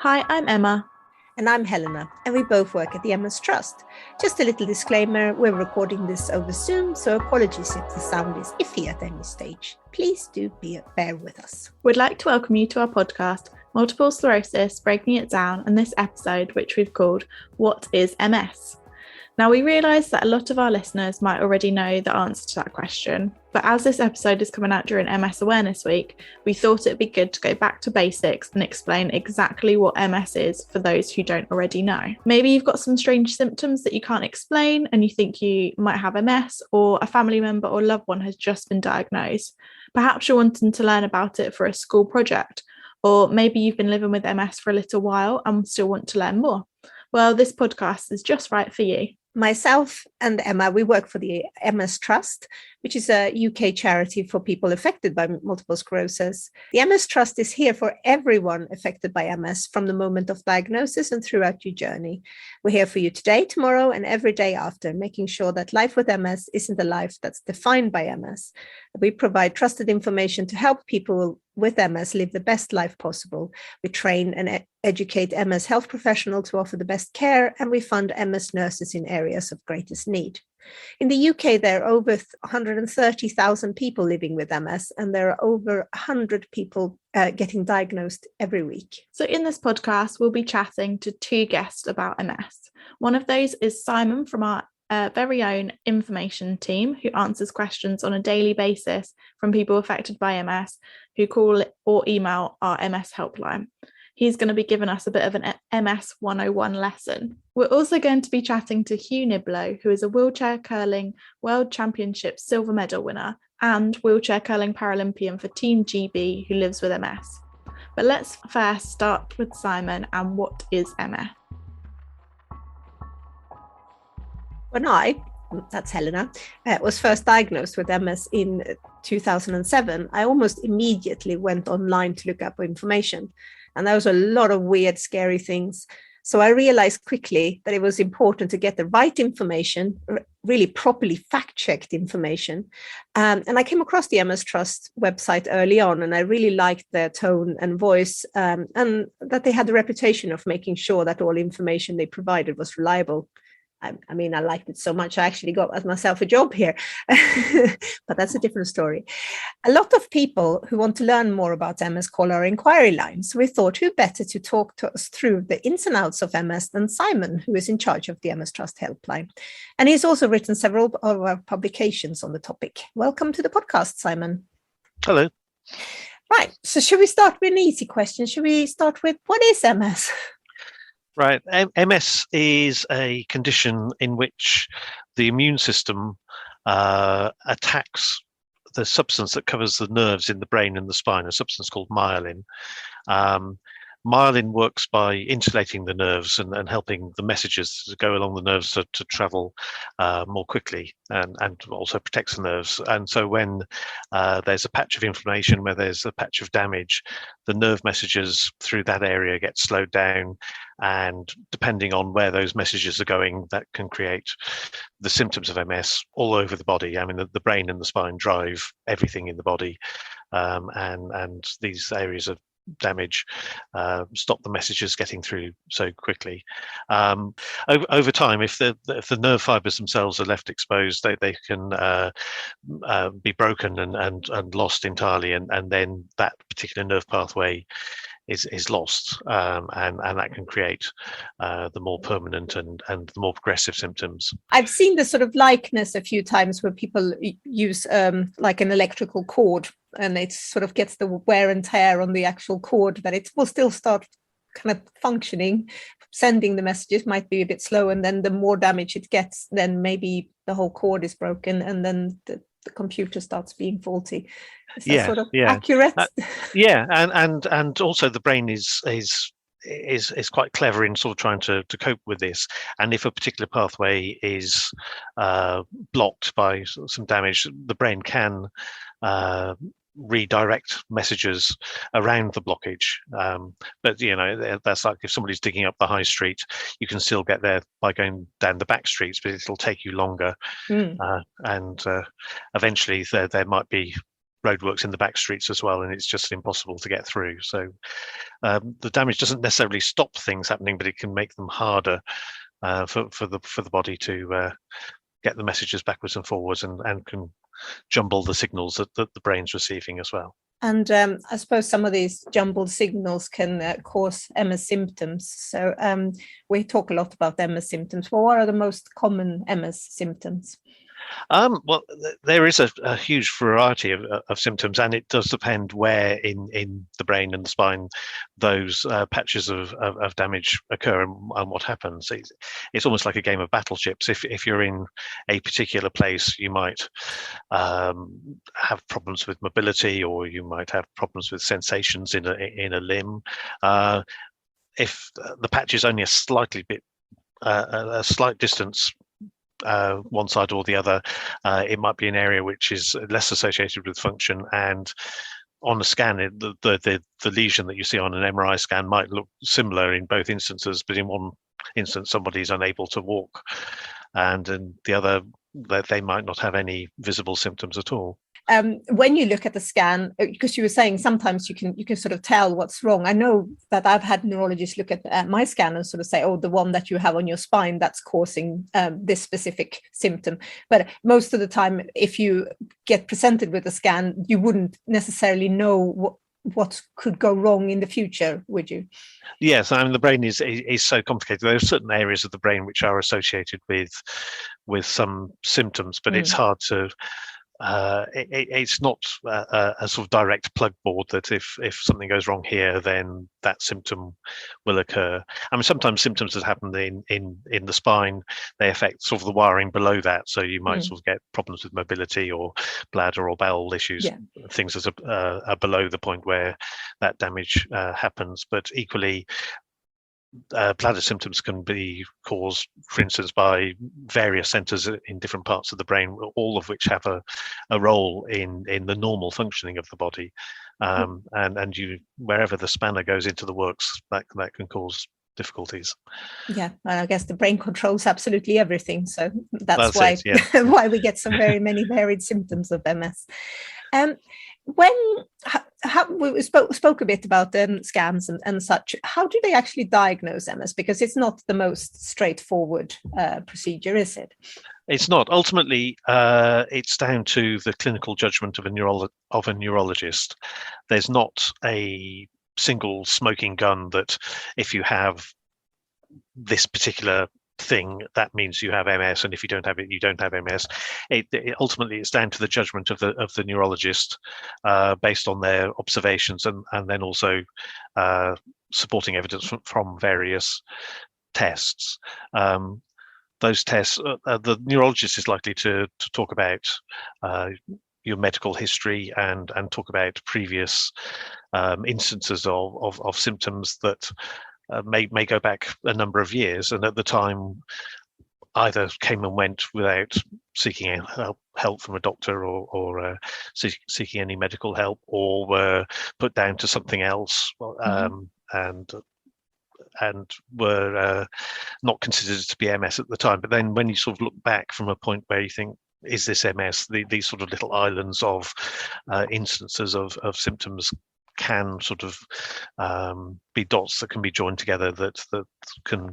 Hi, I'm Emma. And I'm Helena, and we both work at the MS Trust. Just a little disclaimer, we're recording this over Zoom, so apologies if the sound is iffy at any stage. Please do bear with us. We'd like to welcome you to our podcast, Multiple Sclerosis, Breaking It Down, and this episode, which we've called, What is MS? Now, we realise that a lot of our listeners might already know the answer to that question, but as this episode is coming out during MS Awareness Week, we thought it'd be good to go back to basics and explain exactly what MS is for those who don't already know. Maybe you've got some strange symptoms that you can't explain and you think you might have MS, or a family member or loved one has just been diagnosed. Perhaps you're wanting to learn about it for a school project, or maybe you've been living with MS for a little while and still want to learn more. Well, this podcast is just right for you. Myself and Emma, we work for the MS Trust, which is a UK charity for people affected by multiple sclerosis. The MS Trust is here for everyone affected by MS from the moment of diagnosis and throughout your journey. We're here for you today, tomorrow, and every day after, making sure that life with MS isn't a life that's defined by MS. We provide trusted information to help people with MS live the best life possible. We train and educate MS health professionals to offer the best care, and we fund MS nurses in areas of greatest need. In the UK, there are over 130,000 people living with MS, and there are over 100 people getting diagnosed every week. So in this podcast, we'll be chatting to two guests about MS. One of those is Simon from our very own information team, who answers questions on a daily basis from people affected by MS who call or email our MS helpline. He's going to be giving us a bit of an MS 101 lesson. We're also going to be chatting to Hugh Nibloe, who is a Wheelchair Curling World Championship silver medal winner and Wheelchair Curling Paralympian for Team GB, who lives with MS. But let's first start with Simon and what is MS? When that's Helena, was first diagnosed with MS in 2007, I almost immediately went online to look up information. And there was a lot of weird, scary things. So I realized quickly that it was important to get the right information, really properly fact-checked information. And I came across the MS Trust website early on, and I really liked their tone and voice, and that they had the reputation of making sure that all information they provided was reliable. I mean, I liked it so much, I actually got myself a job here, but that's a different story. A lot of people who want to learn more about MS call our inquiry lines. We thought who better to talk to us through the ins and outs of MS than Simon, who is in charge of the MS Trust helpline. And he's also written several of our publications on the topic. Welcome to the podcast, Simon. Hello. Right, so should we start with an easy question? Should we start with what is MS? Right. MS is a condition in which the immune system attacks the substance that covers the nerves in the brain and the spine, a substance called myelin. Myelin works by insulating the nerves and helping the messages to go along the nerves to travel more quickly, and also protects the nerves. And so when there's a patch of inflammation, where there's a patch of damage, the nerve messages through that area get slowed down. And depending on where those messages are going, that can create the symptoms of MS all over the body. I mean, the brain and the spine drive everything in the body, and these areas of damage stop the messages getting through so quickly. Over time, if the nerve fibers themselves are left exposed, they can be broken and lost entirely, and then that particular nerve pathway is lost, and that can create the more permanent and the more progressive symptoms. I've seen this sort of likeness a few times where people use like an electrical cord, and it sort of gets the wear and tear on the actual cord, that it will still start kind of functioning, sending the messages, might be a bit slow, and then the more damage it gets, then maybe the whole cord is broken, and then the computer starts being faulty. Is that sort of accurate? And also the brain is quite clever in sort of trying to cope with this. And if a particular pathway is blocked by some damage, the brain can redirect messages around the blockage. But that's like if somebody's digging up the high street, you can still get there by going down the back streets, but it'll take you longer. And eventually there might be roadworks in the back streets as well, and it's just impossible to get through. So the damage doesn't necessarily stop things happening, but it can make them harder for the body to get the messages backwards and forwards, and can jumble the signals that the brain's receiving as well. And I suppose some of these jumbled signals can cause MS symptoms. So we talk a lot about MS symptoms. Well, what are the most common MS symptoms? Well, there is a huge variety of symptoms, and it does depend where in the brain and the spine those patches of damage occur and what happens. It's almost like a game of battleships. If you're in a particular place, you might have problems with mobility, or you might have problems with sensations in a limb. If the patch is only a slight distance one side or the other, it might be an area which is less associated with function, and on a scan the lesion that you see on an MRI scan might look similar in both instances, but in one instance somebody is unable to walk, and in the other they might not have any visible symptoms at all. When you look at the scan, because you were saying sometimes you can sort of tell what's wrong. I know that I've had neurologists look at my scan and sort of say, oh, the one that you have on your spine, that's causing this specific symptom. But most of the time, if you get presented with a scan, you wouldn't necessarily know what could go wrong in the future, would you? Yes, I mean, the brain is so complicated. There are certain areas of the brain which are associated with some symptoms, but it's hard to it's not a sort of direct plug board that if something goes wrong here, then that symptom will occur. I mean, sometimes symptoms that happen in the spine, they affect sort of the wiring below that. So you might sort of get problems with mobility or bladder or bowel issues, things that are below the point where that damage happens. But equally, bladder symptoms can be caused, for instance, by various centers in different parts of the brain, all of which have a role in the normal functioning of the body. And you, wherever the spanner goes into the works, that can cause difficulties. Yeah, and I guess the brain controls absolutely everything, so that's why why we get so very many varied symptoms of MS. How we spoke a bit about scans and such. How do they actually diagnose MS? Because it's not the most straightforward procedure, is it? It's not. Ultimately, it's down to the clinical judgment of a neurologist. There's not a single smoking gun that if you have this particular thing, that means you have MS, and if you don't have it, you don't have MS. Ultimately, it's down to the judgment of the neurologist, based on their observations and then also supporting evidence from various tests. Those tests, the neurologist is likely to talk about your medical history and talk about previous instances of symptoms that may go back a number of years, and at the time either came and went without seeking help from a doctor or seeking any medical help, or were put down to something else, and were not considered to be MS at the time. But then when you sort of look back from a point where you think, is this MS, these sort of little islands of instances of symptoms can sort of be dots that can be joined together that can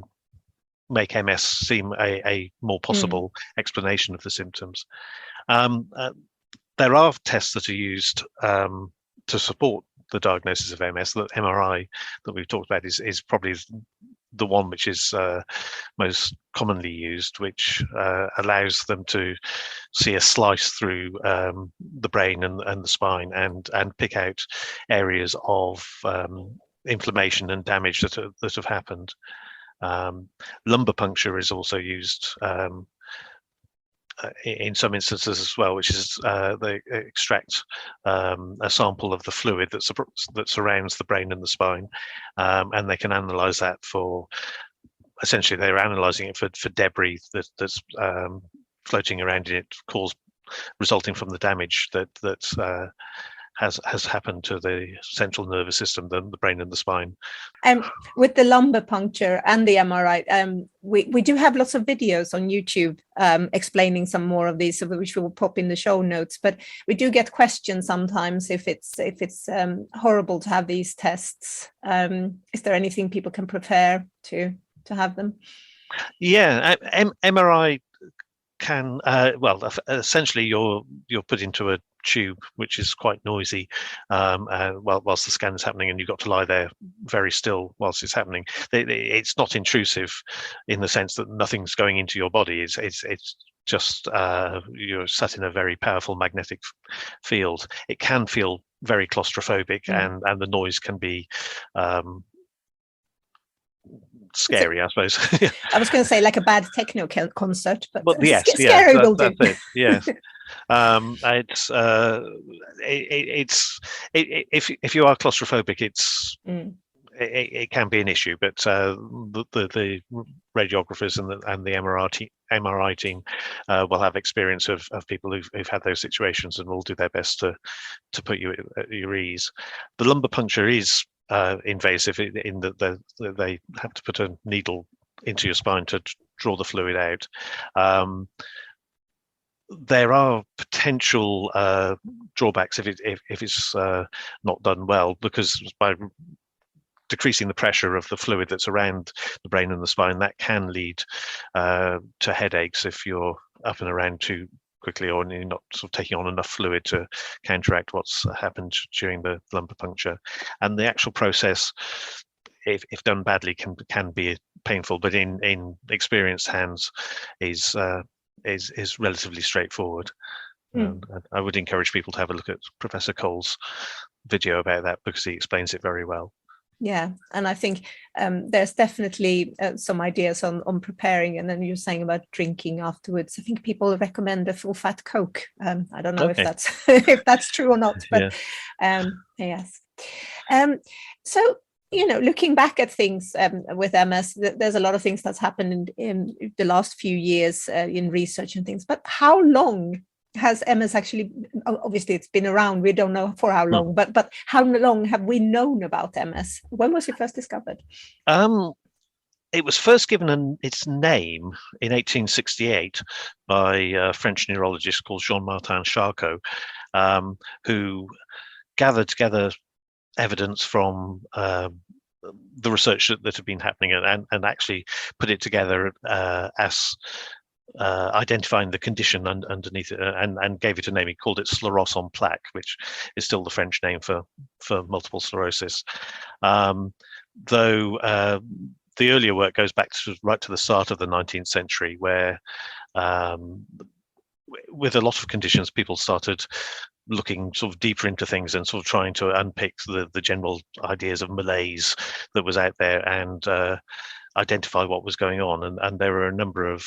make MS seem a more possible explanation of the symptoms. There are tests that are used to support the diagnosis of MS. The MRI that we've talked about is probably the one which is most commonly used, which allows them to see a slice through the brain and the spine and pick out areas of inflammation and damage that have happened. Lumbar puncture is also used in some instances as well, which is they extract a sample of the fluid that surrounds the brain and the spine, and they can analyze that for, essentially they're analyzing it for debris that's floating around in it, resulting from the damage that has happened to the central nervous system, the brain and the spine. With the lumbar puncture and the MRI, we do have lots of videos on YouTube explaining some more of these, which we will pop in the show notes. But we do get questions sometimes if it's horrible to have these tests. Is there anything people can prepare to have them? Yeah, MRI can essentially you're put into a tube which is quite noisy whilst the scan is happening, and you've got to lie there very still whilst it's happening. It's not intrusive in the sense that nothing's going into your body. It's just you're sat in a very powerful magnetic field. It can feel very claustrophobic, and the noise can be scary, I suppose. I was going to say like a bad techno concert, but yes, scary will do. That's it. Yes. If you are claustrophobic, it can be an issue, but the radiographers and the MRI team will have experience of people who've had those situations and will do their best to put you at your ease. The lumbar puncture is invasive in that they have to put a needle into your spine to draw the fluid out. There are potential drawbacks if it's not done well, because by decreasing the pressure of the fluid that's around the brain and the spine, that can lead to headaches if you're up and around too quickly, or you're not sort of taking on enough fluid to counteract what's happened during the lumbar puncture. And the actual process, if done badly, can be painful, but in experienced hands is relatively straightforward. And I would encourage people to have a look at Professor Cole's video about that, because he explains it very well. Yeah, and I think there's definitely some ideas on preparing, and then you're saying about drinking afterwards. I think people recommend a full-fat Coke. I don't know if that's if that's true or not, but yes. So, looking back at things with MS, there's a lot of things that's happened in the last few years in research and things. But how long has MS actually? Obviously, it's been around. We don't know for how long, but how long have we known about MS? When was it first discovered? It was first given its name in 1868 by a French neurologist called Jean-Martin Charcot, who gathered together evidence from the research that had been happening and actually put it together as identifying the condition underneath it, and gave it a name. He called it sclerose en plaques, which is still the French name for multiple sclerosis. Though the earlier work goes back right to the start of the 19th century, where with a lot of conditions, people started looking sort of deeper into things and sort of trying to unpick the general ideas of malaise that was out there and identify what was going on. And there were a number of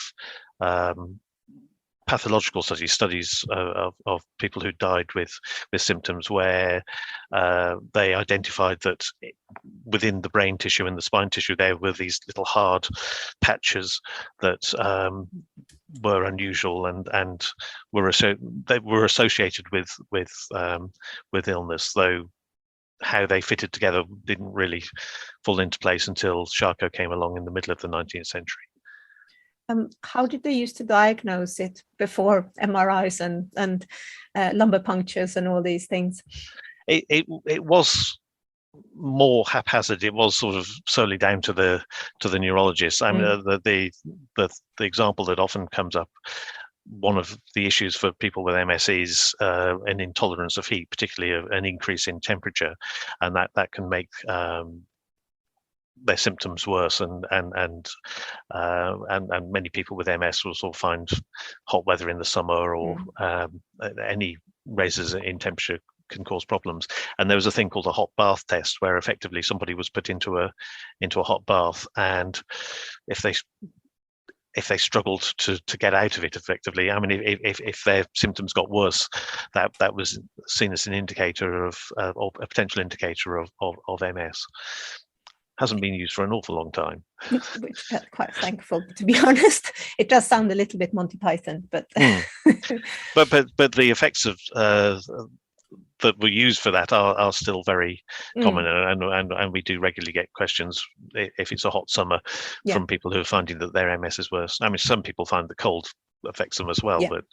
pathological studies of people who died with symptoms, where they identified that within the brain tissue and the spine tissue there were these little hard patches that were unusual and they were associated with illness, though how they fitted together didn't really fall into place until Charcot came along in the middle of the 19th century. How did they used to diagnose it before MRIs and lumbar punctures and all these things? It was more haphazard. It was sort of solely down to the neurologists. I mean, the example that often comes up, one of the issues for people with MS is an intolerance of heat, particularly an increase in temperature, and that can make their symptoms worse, and many people with MS will sort of find hot weather in the summer or any raises in temperature can cause problems. And there was a thing called a hot bath test, where effectively somebody was put into a hot bath, and if they struggled to get out of it effectively, I mean, if their symptoms got worse, that was seen as an indicator of or a potential indicator of MS. Hasn't been used for an awful long time. Which I'm quite thankful, to be honest. It does sound a little bit Monty Python, but but the effects of that were used for that are still very common, and we do regularly get questions if it's a hot summer from people who are finding that their MS is worse. I mean, some people find the cold affects them as well, but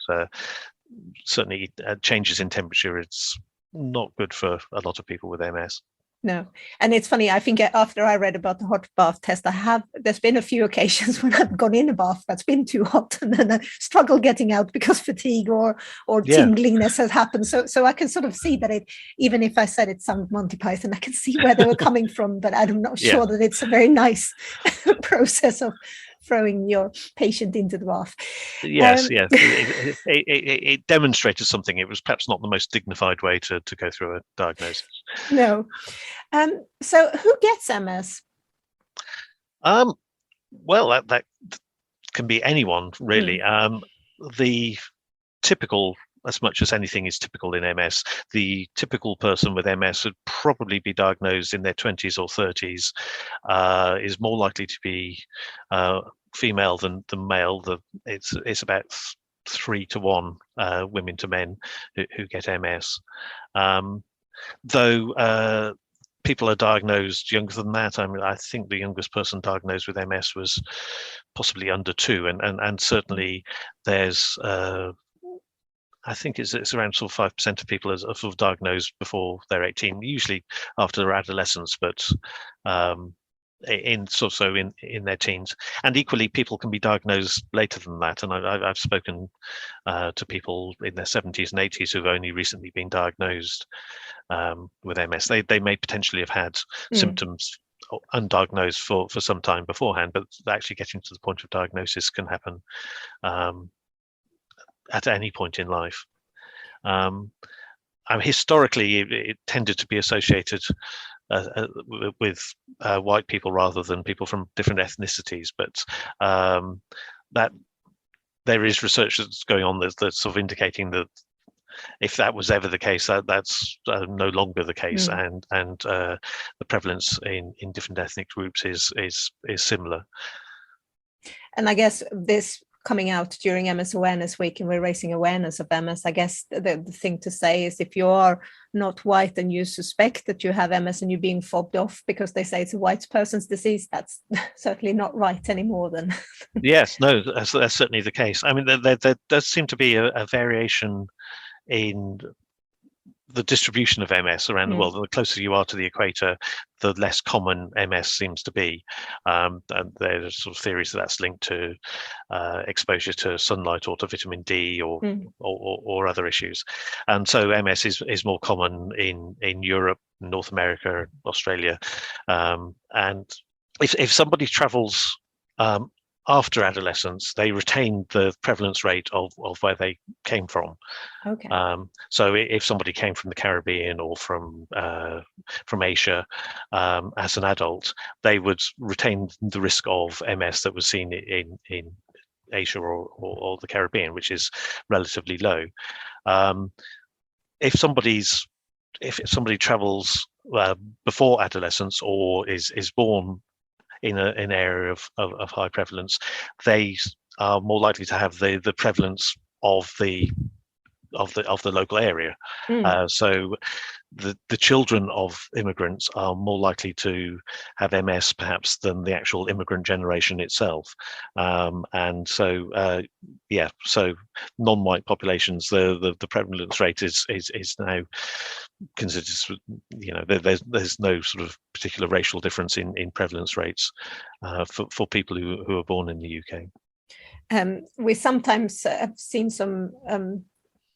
certainly changes in temperature, it's not good for a lot of people with MS. No. And it's funny, I think after I read about the hot bath test, there's been a few occasions when I've gone in a bath that's been too hot and then I struggle getting out because fatigue or tinglingness has happened. So I can sort of see that even if I said it sounded Monty Python, I can see where they were coming from, but I'm not sure that it's a very nice process of throwing your patient into the bath. Yes. It demonstrated something. It was perhaps not the most dignified way to go through a diagnosis. No. So who gets MS? Well, that can be anyone, really. The typical, as much as anything is typical in MS, the typical person with MS would probably be diagnosed in their 20s or 30s, is more likely to be female than male. It's about 3 to 1 women to men who get MS. Though people are diagnosed younger than that. I mean, I think the youngest person diagnosed with MS was possibly under 2, and certainly there's I think it's around sort of 5% of people are sort of diagnosed before they're 18, usually after their adolescence, but in their teens. And equally, people can be diagnosed later than that. And I've spoken to people in their 70s and 80s who've only recently been diagnosed with MS. They may potentially have had symptoms undiagnosed for some time beforehand, but actually getting to the point of diagnosis can happen at any point in life. Historically, it tended to be associated with white people rather than people from different ethnicities, but that there is research that's going on that's sort of indicating that if that was ever the case, that's no longer the case, and the prevalence in different ethnic groups is similar. And I guess this coming out during MS Awareness Week, and we're raising awareness of MS, I guess the thing to say is if you are not white and you suspect that you have MS and you're being fobbed off because they say it's a white person's disease, that's certainly not right anymore then. Yes, no, that's certainly the case. I mean, there does seem to be a variation in the distribution of MS around the world. The closer you are to the equator, the less common MS seems to be. And there's sort of theories that's linked to exposure to sunlight or to vitamin D or other issues. And so MS is more common in Europe, North America, Australia. And if somebody travels after adolescence, they retain the prevalence rate of where they came from. Okay. So if somebody came from the Caribbean or from Asia as an adult, they would retain the risk of MS that was seen in Asia or the Caribbean, which is relatively low. If somebody travels before adolescence or is born in an area of high prevalence, they are more likely to have the prevalence of the local area. So the children of immigrants are more likely to have MS perhaps than the actual immigrant generation itself. And so so non-white populations, the prevalence rate is now considered, there's no sort of particular racial difference in prevalence rates for people who are born in the UK. We sometimes have seen some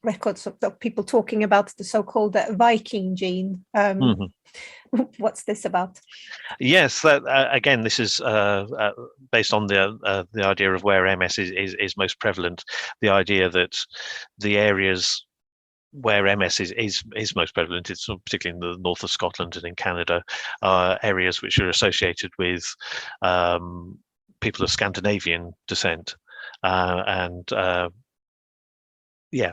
records of people talking about the so-called Viking gene. What's this about? Yes, again, this is based on the idea of where MS is most prevalent. The idea that the areas where MS is most prevalent, it's particularly in the north of Scotland and in Canada, areas which are associated with people of Scandinavian descent, and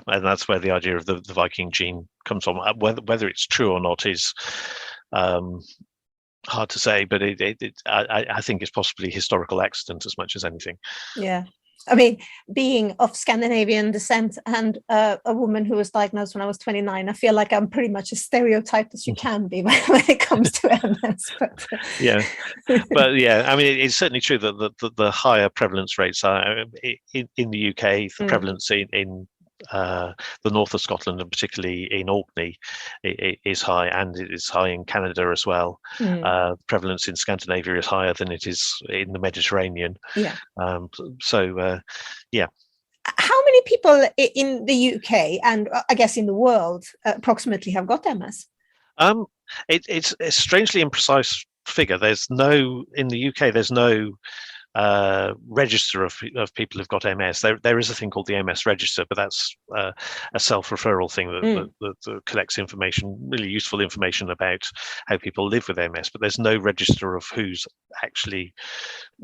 that's where the idea of the Viking gene comes from. Whether it's true or not is hard to say, but I think it's possibly historical accident as much as anything. Yeah. I mean, being of Scandinavian descent and a woman who was diagnosed when I was 29, I feel like I'm pretty much as stereotyped as you can be when it comes to MS. But yeah, I mean, it's certainly true that the higher prevalence rates are in the UK. The prevalence in the north of Scotland, and particularly in Orkney, is high, and it is high in Canada as well. Prevalence in Scandinavia is higher than it is in the Mediterranean. How many people in the UK and I guess in the world approximately have got MS? It's a strangely imprecise figure. In the UK, there's no register of people who've got MS. There is a thing called the MS register, but that's a self-referral thing that collects information, really useful information about how people live with MS, but there's no register of who's actually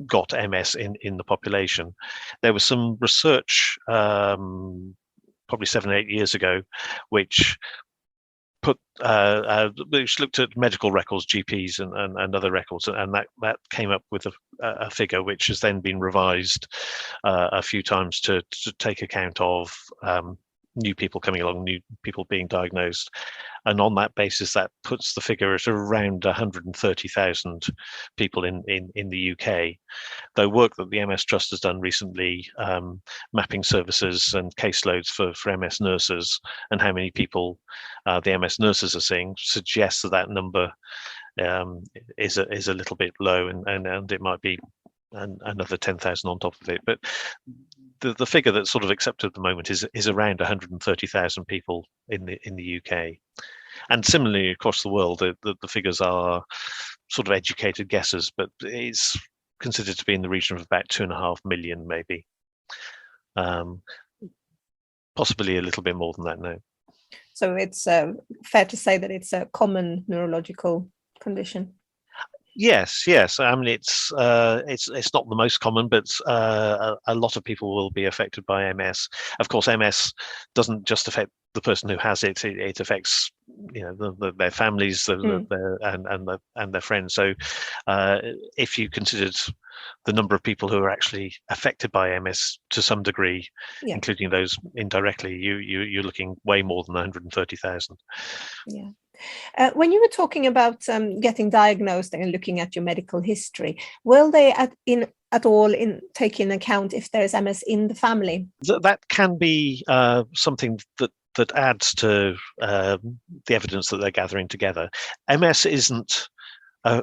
got MS in the population. There was some research probably 7 or 8 years ago which which looked at medical records, GPs and other records, and that came up with a figure which has then been revised a few times to take account of new people coming along, new people being diagnosed, and on that basis that puts the figure at around 130,000 people in the UK. Though work that the MS Trust has done recently, mapping services and caseloads for MS nurses and how many people the MS nurses are seeing, suggests that number is a little bit low, and it might be another 10,000 on top of it. But the figure that's sort of accepted at the moment is around 130,000 people in the UK. And similarly across the world, the figures are sort of educated guesses, but it's considered to be in the region of about 2.5 million, maybe. Possibly a little bit more than that now. So it's fair to say that it's a common neurological condition. Yes. I mean, it's not the most common, but a lot of people will be affected by MS. Of course, MS doesn't just affect the person who has it; it affects their families, and their friends. So, if you considered the number of people who are actually affected by MS to some degree, including those indirectly, you're looking way more than 130,000. Yeah. When you were talking about getting diagnosed and looking at your medical history, will they at all take in account if there is MS in the family? That can be something that adds to the evidence that they're gathering together. MS isn't a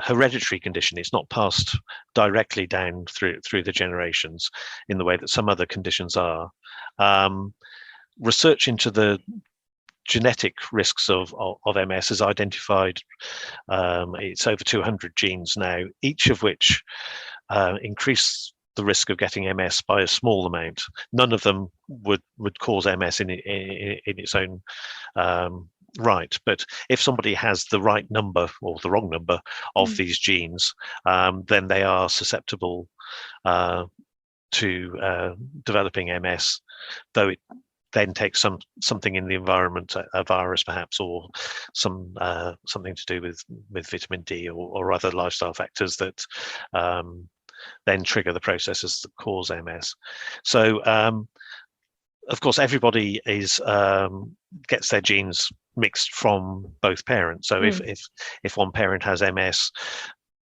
hereditary condition. It's not passed directly down through the generations in the way that some other conditions are. Research into the genetic risks of MS has identified it's over 200 genes now, each of which increase the risk of getting MS by a small amount. None of them would cause MS in its own right, but if somebody has the right number or the wrong number of these genes, then they are susceptible to developing MS, though it then takes something in the environment, a virus perhaps, or something to do with vitamin D or other lifestyle factors that then trigger the processes that cause MS. So of course everybody gets their genes mixed from both parents. So if one parent has MS,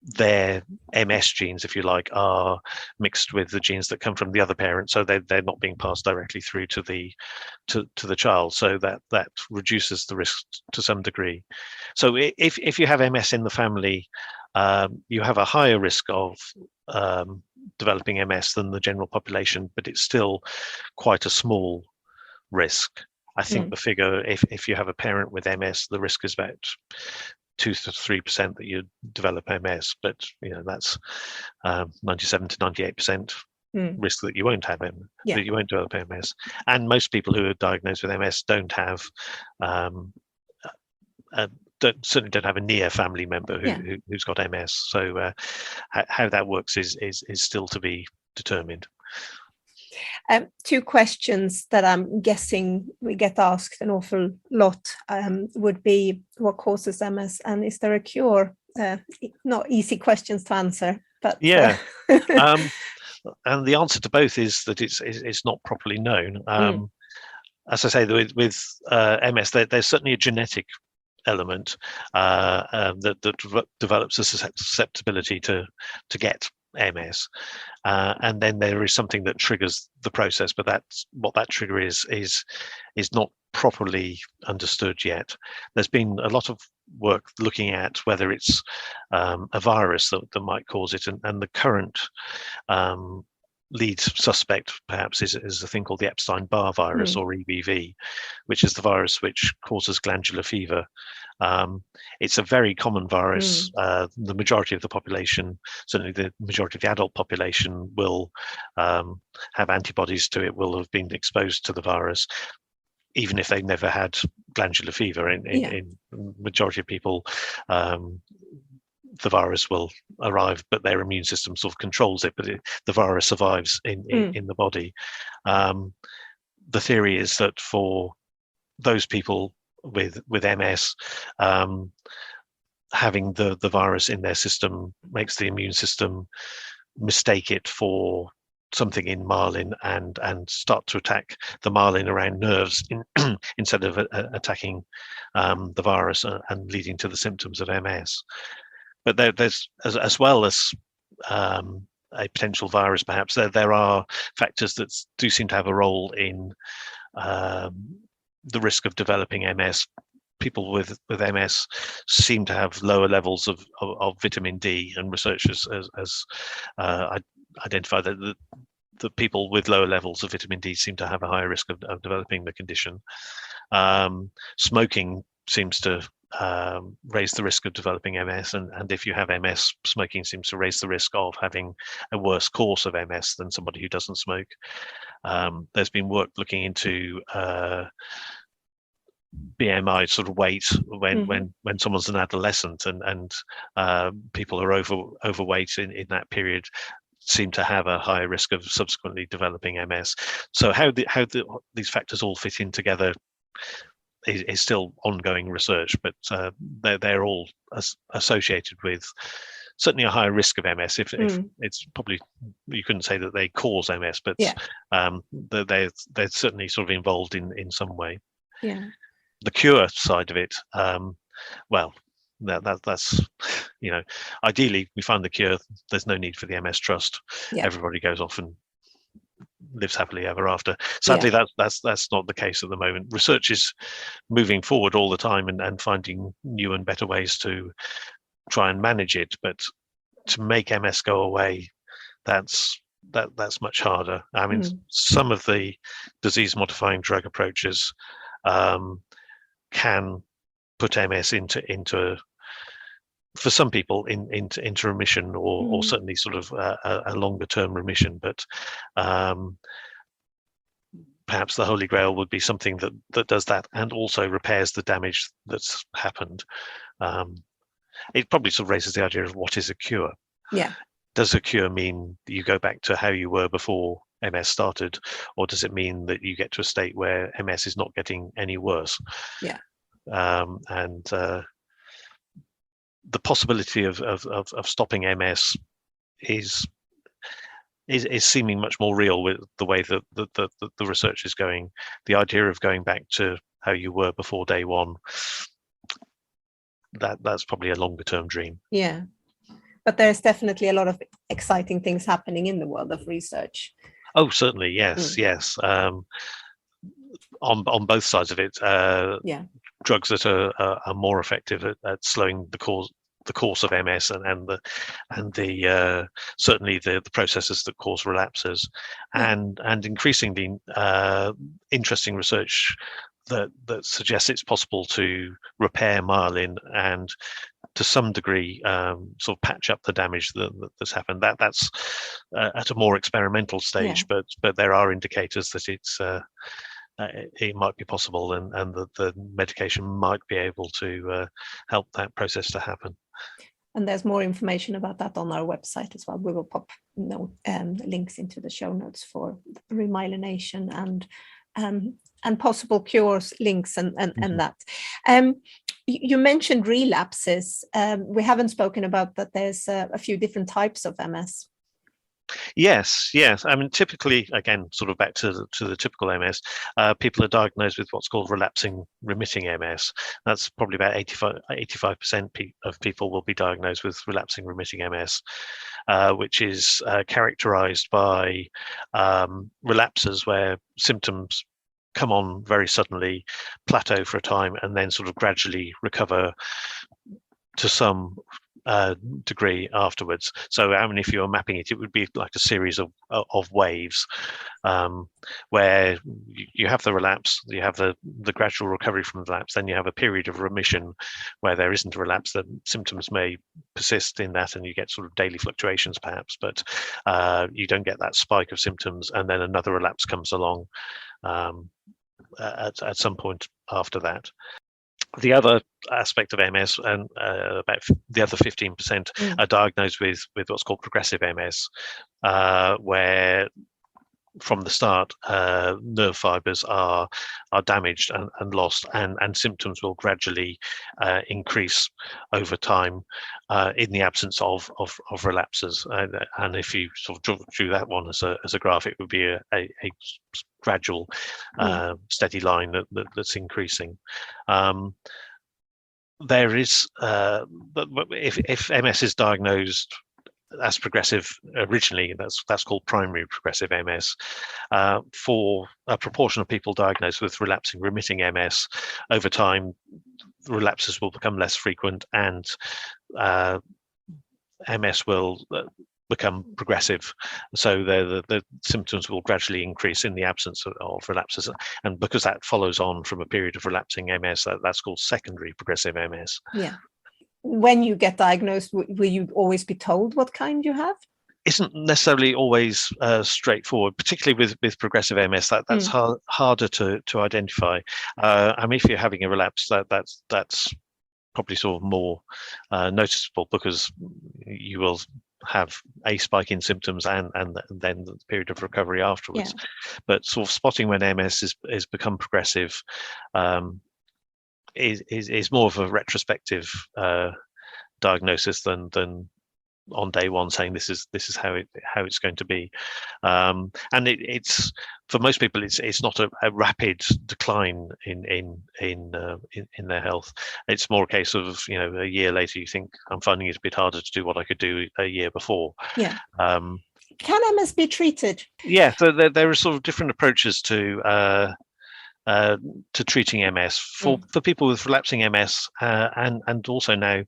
their MS genes, if you like, are mixed with the genes that come from the other parent, so they're not being passed directly through to the child. So that reduces the risk to some degree. So if you have MS in the family, you have a higher risk of developing MS than the general population, but it's still quite a small risk. I think the figure, if you have a parent with MS, the risk is about 2 to 3% that you develop MS, but that's 97 to 98% risk that you won't have that you won't develop MS. And most people who are diagnosed with MS don't have certainly don't have a near family member who's got MS. So how that works is still to be determined. 2 questions that I'm guessing we get asked an awful lot would be, what causes MS and is there a cure? Not easy questions to answer, but And the answer to both is that it's not properly known. As I say, with MS, there's certainly a genetic element that develops a susceptibility to get MS, and then there is something that triggers the process, but that's what that trigger is not properly understood yet. There's been a lot of work looking at whether it's a virus that might cause it, and the current lead suspect perhaps is a thing called the Epstein-Barr virus, or EBV, which is the virus which causes glandular fever. It's a very common virus. The majority of the population, certainly the majority of the adult population, will have antibodies to it, will have been exposed to the virus, even if they've never had glandular fever. In majority of people, the virus will arrive, but their immune system sort of controls it, but the virus survives in the body. The theory is that for those people with MS, having the virus in their system makes the immune system mistake it for something in myelin and start to attack the myelin around nerves instead of attacking the virus and leading to the symptoms of MS. But there's as well as a potential virus, perhaps there are factors that do seem to have a role in the risk of developing MS. People with MS seem to have lower levels of vitamin D, and researchers has identified that the people with lower levels of vitamin D seem to have a higher risk of developing the condition. Smoking seems to raise the risk of developing MS, and if you have MS, smoking seems to raise the risk of having a worse course of MS than somebody who doesn't smoke. There's been work looking into BMI, sort of weight, when someone's an adolescent, and people are overweight in that period seem to have a higher risk of subsequently developing MS. So how these factors all fit in together is still ongoing research, but they're all associated with certainly a higher risk of MS. If it's probably, you couldn't say that they cause MS, but they're certainly sort of involved in some way. Yeah. The cure side of it, well, that's ideally we find the cure. There's no need for the MS trust. Everybody goes off and lives happily ever after. Sadly, that's not the case at the moment. Research is moving forward all the time and finding new and better ways to try and manage it, but to make MS go away, that's much harder. I mean, some of the disease modifying drug approaches can put MS into for some people into remission, or certainly sort of a longer term remission, but perhaps the holy grail would be something that does that and also repairs the damage that's happened. It probably sort of raises the idea of what is a cure. Does a cure mean that you go back to how you were before MS started, or does it mean that you get to a state where MS is not getting any worse? And the possibility of stopping MS is seeming much more real with the way that the research is going. The idea of going back to how you were before day one, that's probably a longer term dream. Yeah, but there's definitely a lot of exciting things happening in the world of research. Oh, certainly, yes. On both sides of it, drugs that are more effective at slowing the course of MS and the certainly the processes that cause relapses, and increasingly interesting research that suggests it's possible to repair myelin and to some degree sort of patch up the damage that's happened. That's at a more experimental stage, but there are indicators that it might be possible, and the medication might be able to help that process to happen. And there's more information about that on our website as well. We will pop links into the show notes for remyelination and possible cures links and that. You mentioned relapses. We haven't spoken about that. There's a few different types of MS. Yes, yes. I mean, typically, again, sort of back to the typical MS, people are diagnosed with what's called relapsing remitting MS. That's probably about 85% of people will be diagnosed with relapsing remitting MS, which is characterized by relapses where symptoms come on very suddenly, plateau for a time, and then sort of gradually recover to some degree afterwards. So, I mean, if you were mapping it, it would be like a series of waves, where you have the relapse, you have the gradual recovery from the relapse, then you have a period of remission where there isn't a relapse. The symptoms may persist in that, and you get sort of daily fluctuations, perhaps, but you don't get that spike of symptoms, and then another relapse comes along at some point after that. The other aspect of MS, and about the other 15% are diagnosed with what's called progressive MS, where from the start nerve fibers are damaged and lost, and symptoms will gradually increase over time in the absence of relapses. And if you sort of drew that one as a graph, it would be a gradual steady line that's increasing. There is if MS is diagnosed as progressive originally, that's called primary progressive MS. For a proportion of people diagnosed with relapsing remitting MS, over time relapses will become less frequent, and MS will become progressive. So the symptoms will gradually increase in the absence of relapses, and because that follows on from a period of relapsing MS, that's called secondary progressive MS. Yeah. When you get diagnosed, will you always be told what kind you have? Isn't necessarily always straightforward, particularly with progressive MS. That's harder to identify. I mean, if you're having a relapse, that's probably sort of more noticeable, because you will have a spike in symptoms and then the period of recovery afterwards. Yeah. But sort of spotting when MS is become progressive is more of a retrospective diagnosis than on day one saying this is how it's going to be. And it's for most people it's not a rapid decline in their health. It's more a case of, you know, a year later you think, I'm finding it a bit harder to do what I could do a year before. Yeah. Can MS be treated? Yeah, so there are sort of different approaches to treating MS for people with relapsing MS, and also now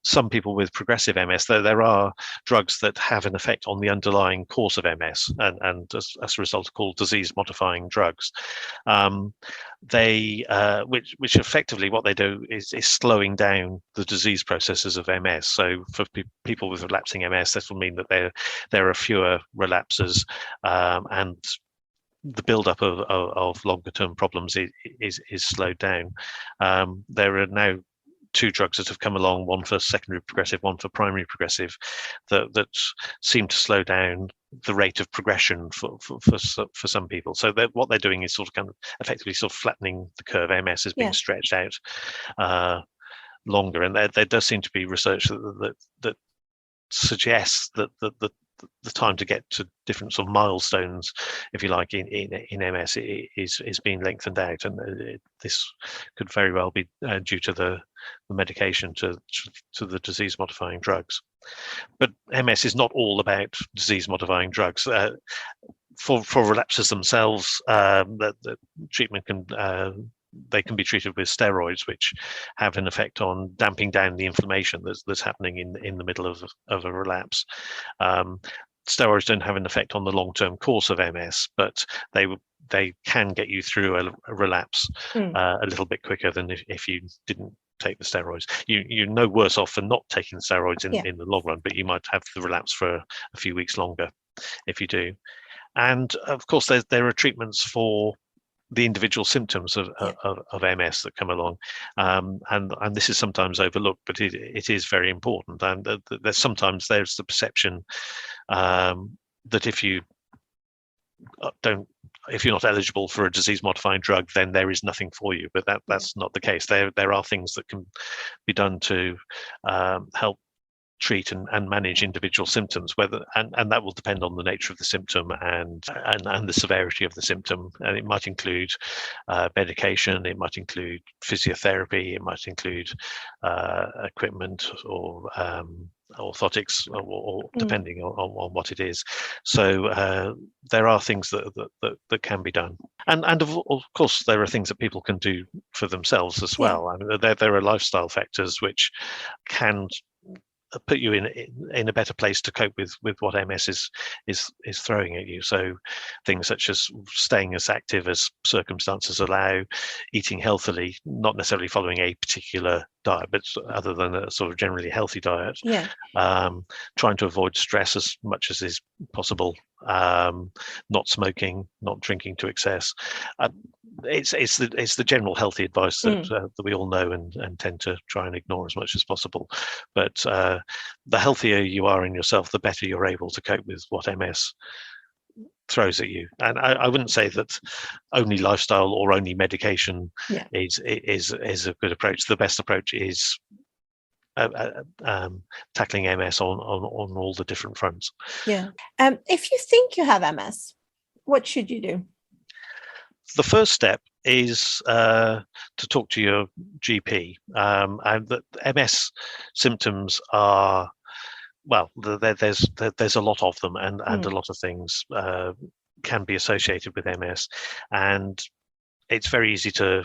some people with progressive MS. There are drugs that have an effect on the underlying course of MS, and as a result are called disease-modifying drugs. Which effectively what they do is slowing down the disease processes of MS. So for people with relapsing MS, this will mean that there are fewer relapses, and the build-up of longer-term problems is slowed down. There are now 2 drugs that have come along, one for secondary progressive, one for primary progressive, that seem to slow down the rate of progression for some people. So what they're doing is sort of kind of effectively sort of flattening the curve. MS is being stretched out longer, and there does seem to be research that suggests that the time to get to different sort of milestones, if you like, in MS is being lengthened out, and this could very well be due to the medication, to the disease-modifying drugs. But MS is not all about disease-modifying drugs. For relapses themselves, the treatment they can be treated with steroids, which have an effect on damping down the inflammation that's happening in the middle of a relapse. Steroids don't have an effect on the long-term course of MS, but they can get you through a relapse a little bit quicker than if you didn't take the steroids. You're no worse off for not taking the steroids in the long run, but you might have the relapse for a few weeks longer if you do. And of course, there are treatments for the individual symptoms of MS that come along, and this is sometimes overlooked, but it is very important. And there's the perception that if you're not eligible for a disease-modifying drug, then there is nothing for you. But that's not the case. There are things that can be done to help treat and manage individual symptoms, and that will depend on the nature of the symptom and the severity of the symptom. And it might include medication, it might include physiotherapy, it might include equipment or orthotics, or depending on what it is. So there are things that can be done, and of course there are things that people can do for themselves as well. I mean, there are lifestyle factors which can put you in a better place to cope with what MS is throwing at you. So things such as staying as active as circumstances allow, eating healthily, not necessarily following a particular diet, but other than a sort of generally healthy diet. Trying to avoid stress as much as is possible, not smoking, not drinking to excess. It's the general healthy advice that we all know and tend to try and ignore as much as possible. But the healthier you are in yourself, the better you're able to cope with what MS throws at you. And I wouldn't say that only lifestyle or only medication is a good approach. The best approach is tackling MS on all the different fronts. If you think you have MS, what should you do? The first step is to talk to your GP, and that MS symptoms are, well, there's a lot of them, and a lot of things can be associated with MS, and it's very easy to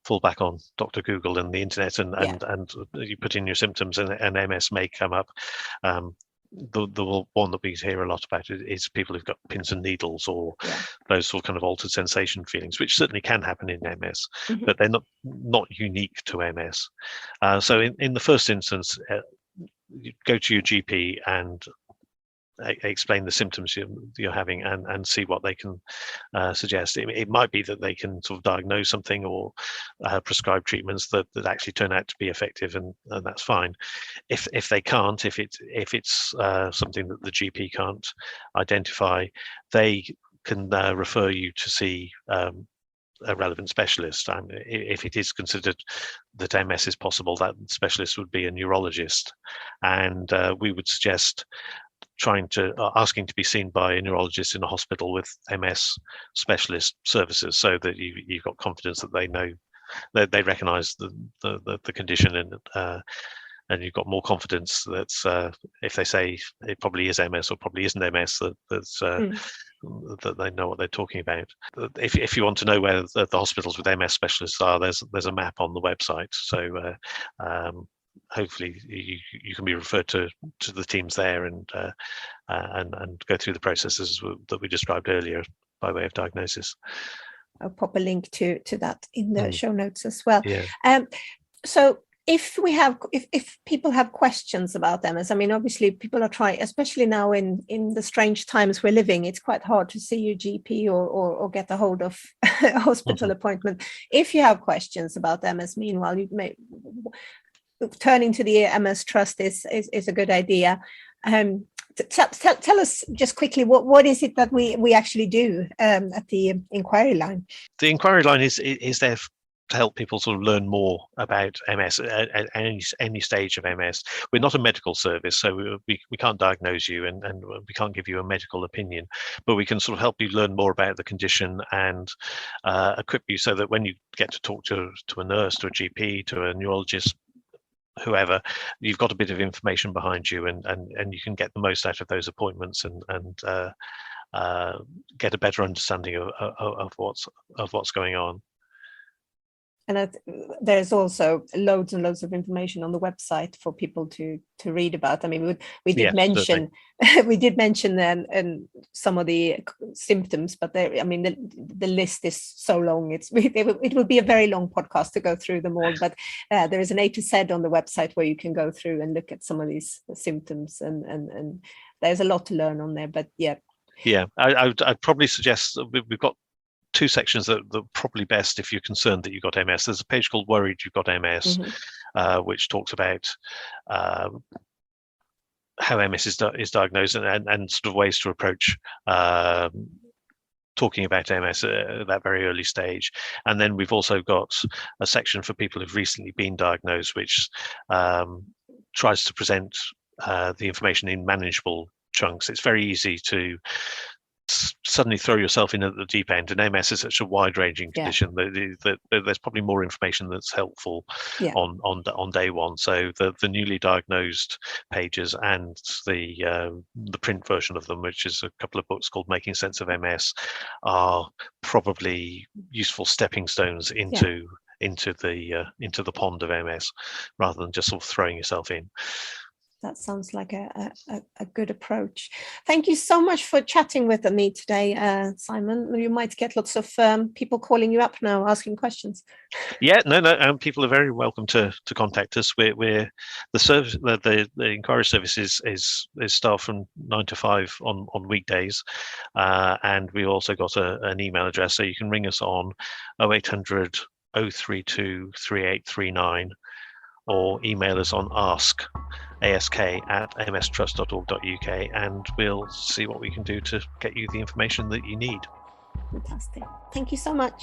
fall back on Dr. Google and the internet, and you put in your symptoms and MS may come up. The one that we hear a lot about is people who've got pins and needles or those sort of kind of altered sensation feelings, which certainly can happen in MS, but they're not unique to MS. So in the first instance, you go to your GP and explain the symptoms you're having and see what they can suggest. It might be that they can sort of diagnose something or prescribe treatments that actually turn out to be effective, and that's fine. If they can't, if it's something that the GP can't identify, they can refer you to see a relevant specialist. And if it is considered that MS is possible, that specialist would be a neurologist, and we would suggest asking to be seen by a neurologist in a hospital with MS specialist services, so that you've got confidence that they know, they recognise the condition, and you've got more confidence that if they say it probably is MS or probably isn't MS, that they know what they're talking about. If you want to know where the hospitals with MS specialists are, there's a map on the website. So hopefully you can be referred to the teams there and go through the processes that we described earlier by way of diagnosis. I'll pop a link to that in the show notes as well. So if people have questions about MS, I mean, obviously people are trying, especially now in the strange times we're living, it's quite hard to see your GP or get a hold of a hospital appointment. If you have questions about MS, meanwhile, you may turning to the MS Trust is a good idea. Tell us just quickly what is it that we actually do at the inquiry line? The inquiry line is there to help people sort of learn more about MS at any stage of MS. We're not a medical service, so we can't diagnose you and we can't give you a medical opinion, but we can sort of help you learn more about the condition and equip you so that when you get to talk to a nurse, to a GP, to a neurologist, whoever, you've got a bit of information behind you, and you can get the most out of those appointments and get a better understanding of what's going on. And there's also loads and loads of information on the website for people to read about. I mean, we did mention we did mention then some of the symptoms, but the list is so long. It will be a very long podcast to go through them all. But there is an A to Z on the website where you can go through and look at some of these symptoms, and there's a lot to learn on there. But I'd probably suggest we've got two sections that are probably best if you're concerned that you've got MS. There's a page called Worried You've Got MS, which talks about how MS is diagnosed and sort of ways to approach talking about MS at that very early stage. And then we've also got a section for people who've recently been diagnosed, which tries to present the information in manageable chunks. It's very easy to suddenly throw yourself in at the deep end, and MS is such a wide-ranging condition that there's probably more information that's helpful on day one. So the newly diagnosed pages and the print version of them, which is a couple of books called Making Sense of MS, are probably useful stepping stones into the pond of MS, rather than just sort of throwing yourself in. That sounds like a good approach. Thank you so much for chatting with me today, Simon. You might get lots of people calling you up now asking questions. Yeah, no. People are very welcome to contact us. We're the service, the inquiry service is staffed from 9 to 5 on weekdays, and we also got an email address, so you can ring us on 0800 032 3839. Or email us on ask@mstrust.org.uk, and we'll see what we can do to get you the information that you need. Fantastic. Thank you so much.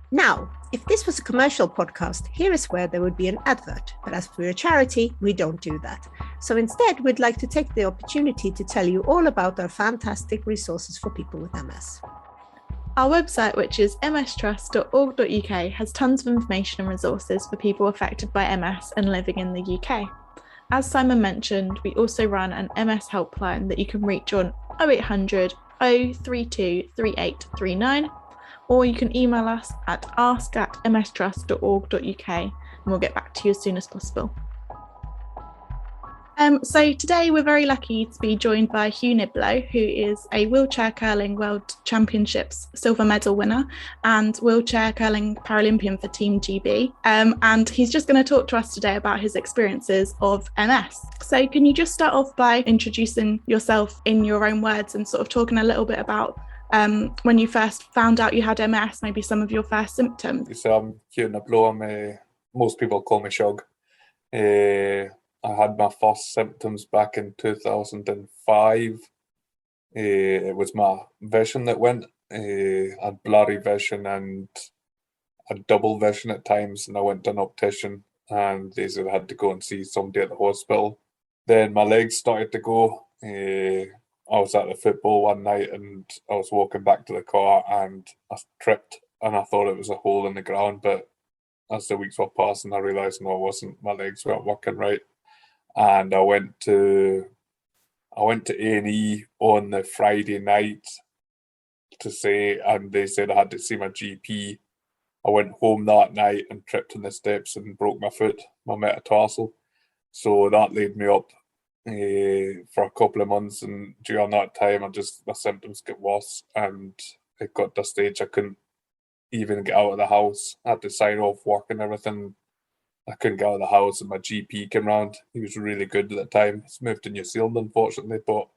Now, if this was a commercial podcast, here is where there would be an advert. But as we're a charity, we don't do that. So instead, we'd like to take the opportunity to tell you all about our fantastic resources for people with MS. Our website, which is mstrust.org.uk, has tons of information and resources for people affected by MS and living in the UK. As Simon mentioned, we also run an MS helpline that you can reach on 0800 032 3839, or you can email us at ask@mstrust.org.uk, and we'll get back to you as soon as possible. So today we're very lucky to be joined by Hugh Nibloe, who is a Wheelchair Curling World Championships silver medal winner and Wheelchair Curling Paralympian for Team GB. And he's just going to talk to us today about his experiences of MS. So can you just start off by introducing yourself in your own words and sort of talking a little bit about when you first found out you had MS, maybe some of your first symptoms? So I'm Hugh Nibloe. Most people call me Shug. I had my first symptoms back in 2005. It was my vision that went. I had blurry vision and a double vision at times, and I went to an optician, and they said I had to go and see somebody at the hospital. Then my legs started to go. I was at the football one night, and I was walking back to the car, and I tripped, and I thought it was a hole in the ground, but as the weeks were passing, I realised no, it wasn't. My legs weren't working right. And I went to A&E on the Friday night and they said I had to see my GP. I went home that night and tripped on the steps and broke my foot, my metatarsal. So that laid me up for a couple of months, and during that time, my symptoms got worse, and it got to a stage I couldn't even get out of the house. I had to sign off work and everything. I couldn't get out of the house, and my GP came round. He was really good at the time. He's moved to New Zealand, unfortunately, but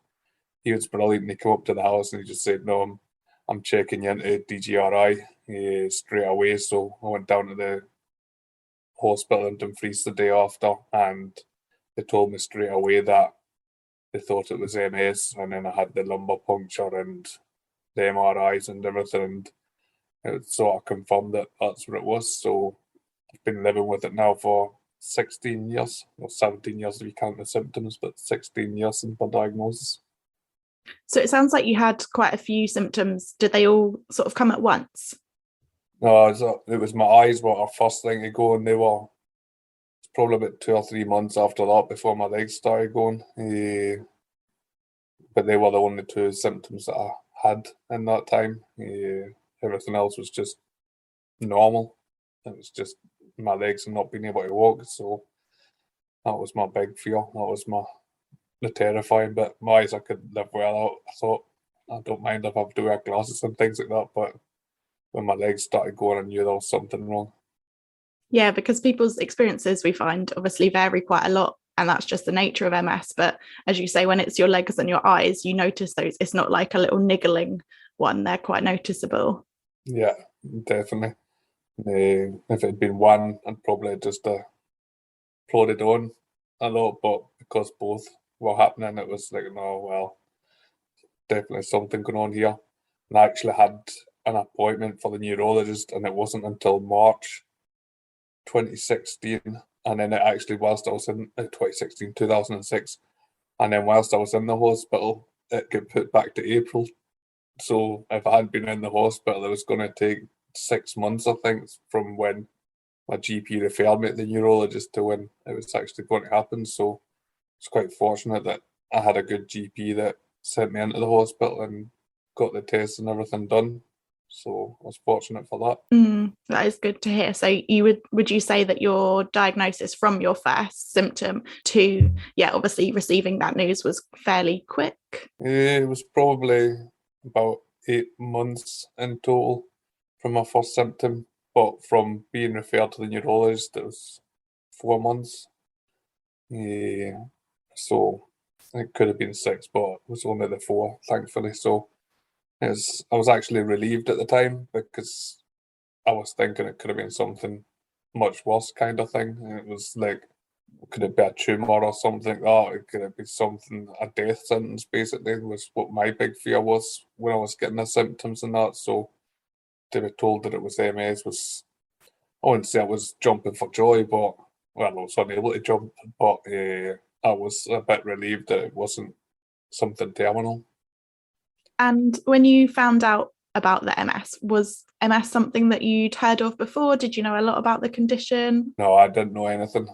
he was brilliant. He came up to the house and he just said, "No, I'm checking you into DGRI straight away." So I went down to the hospital in Dumfries the day after, and they told me straight away that they thought it was MS, and then I had the lumbar puncture and the MRIs and everything, and it sort of confirmed that that's what it was. So I've been living with it now for 16 years, or 17 years if you count the symptoms, but 16 years since my diagnosis. So it sounds like you had quite a few symptoms. Did they all sort of come at once? No, it was my eyes were our first thing to go, and they were probably about 2 or 3 months after that before my legs started going. But they were the only two symptoms that I had in that time. Everything else was just normal. It was just my legs and not being able to walk. So that was my big fear. That was the terrifying bit. My eyes I could live well out. I thought, I don't mind if I have to wear glasses and things like that, but when my legs started going, I knew there was something wrong. Yeah, because people's experiences, we find, obviously vary quite a lot, and that's just the nature of MS. But as you say, when it's your legs and your eyes, you notice those. It's not like a little niggling one. They're quite noticeable. Yeah, definitely. If it had been one, I'd probably just plodded on a lot, but because both were happening, it was like, no, well, definitely something going on here. And I actually had an appointment for the neurologist, and it wasn't until March 2016 And then it actually, whilst I was in 2016, 2006, and then whilst I was in the hospital, it got put back to April. So if I had been in the hospital, it was going to take 6 months, I think, from when my GP referred me to the neurologist to when it was actually going to happen. So it's quite fortunate that I had a good GP that sent me into the hospital and got the tests and everything done. So I was fortunate for that. That is good to hear. So would you say that your diagnosis from your first symptom to obviously receiving that news was fairly quick? It was probably about 8 months in total from my first symptom, but from being referred to the neurologist, it was 4 months. So it could have been 6, but it was only the 4, thankfully. So I was actually relieved at the time, because I was thinking it could have been something much worse, kind of thing. And it was like, could it be a tumour or something like that? Could it be something, a death sentence, basically, was what my big fear was when I was getting the symptoms and that. So to be told that it was MS was, I wouldn't say I was jumping for joy, but, well, I was unable to jump, but I was a bit relieved that it wasn't something terminal. And when you found out about the MS, was MS something that you'd heard of before? Did you know a lot about the condition? No, I didn't know anything.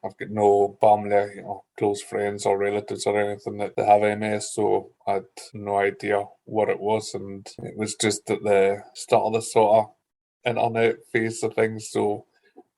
I've got no family, close friends or relatives or anything that have MS, so I had no idea what it was. And it was just at the start of the sort of internet phase of things, so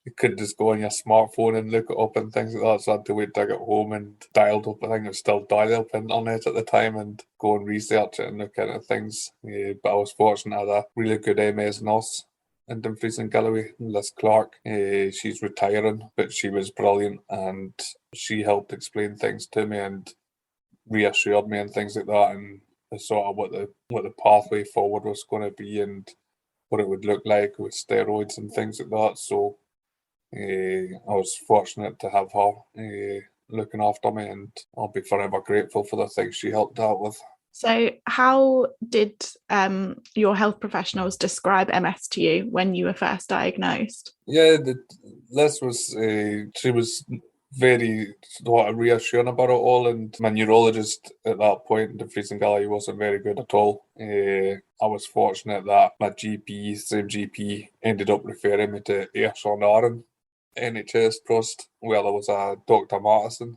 you could just go on your smartphone and look it up and things like that. So I had to wait till I got home and dialed up. I think it was still dial-up internet at the time, and go and research it and look into things. But I was fortunate I had a really good MS nurse in Dumfries and Galloway, Liz Clark. She's retiring, but she was brilliant, and she helped explain things to me and reassured me and things like that, and the sort of what the pathway forward was going to be and what it would look like with steroids and things like that. So I was fortunate to have her looking after me, and I'll be forever grateful for the things she helped out with. So how did your health professionals describe MS to you when you were first diagnosed? Yeah, Liz was, she was very sort of reassuring about it all, and my neurologist at that point in Dumfries and Galloway wasn't very good at all. I was fortunate that my GP, same GP, ended up referring me to Ayrshire Arran NHS Trust, where there was a Dr. Martison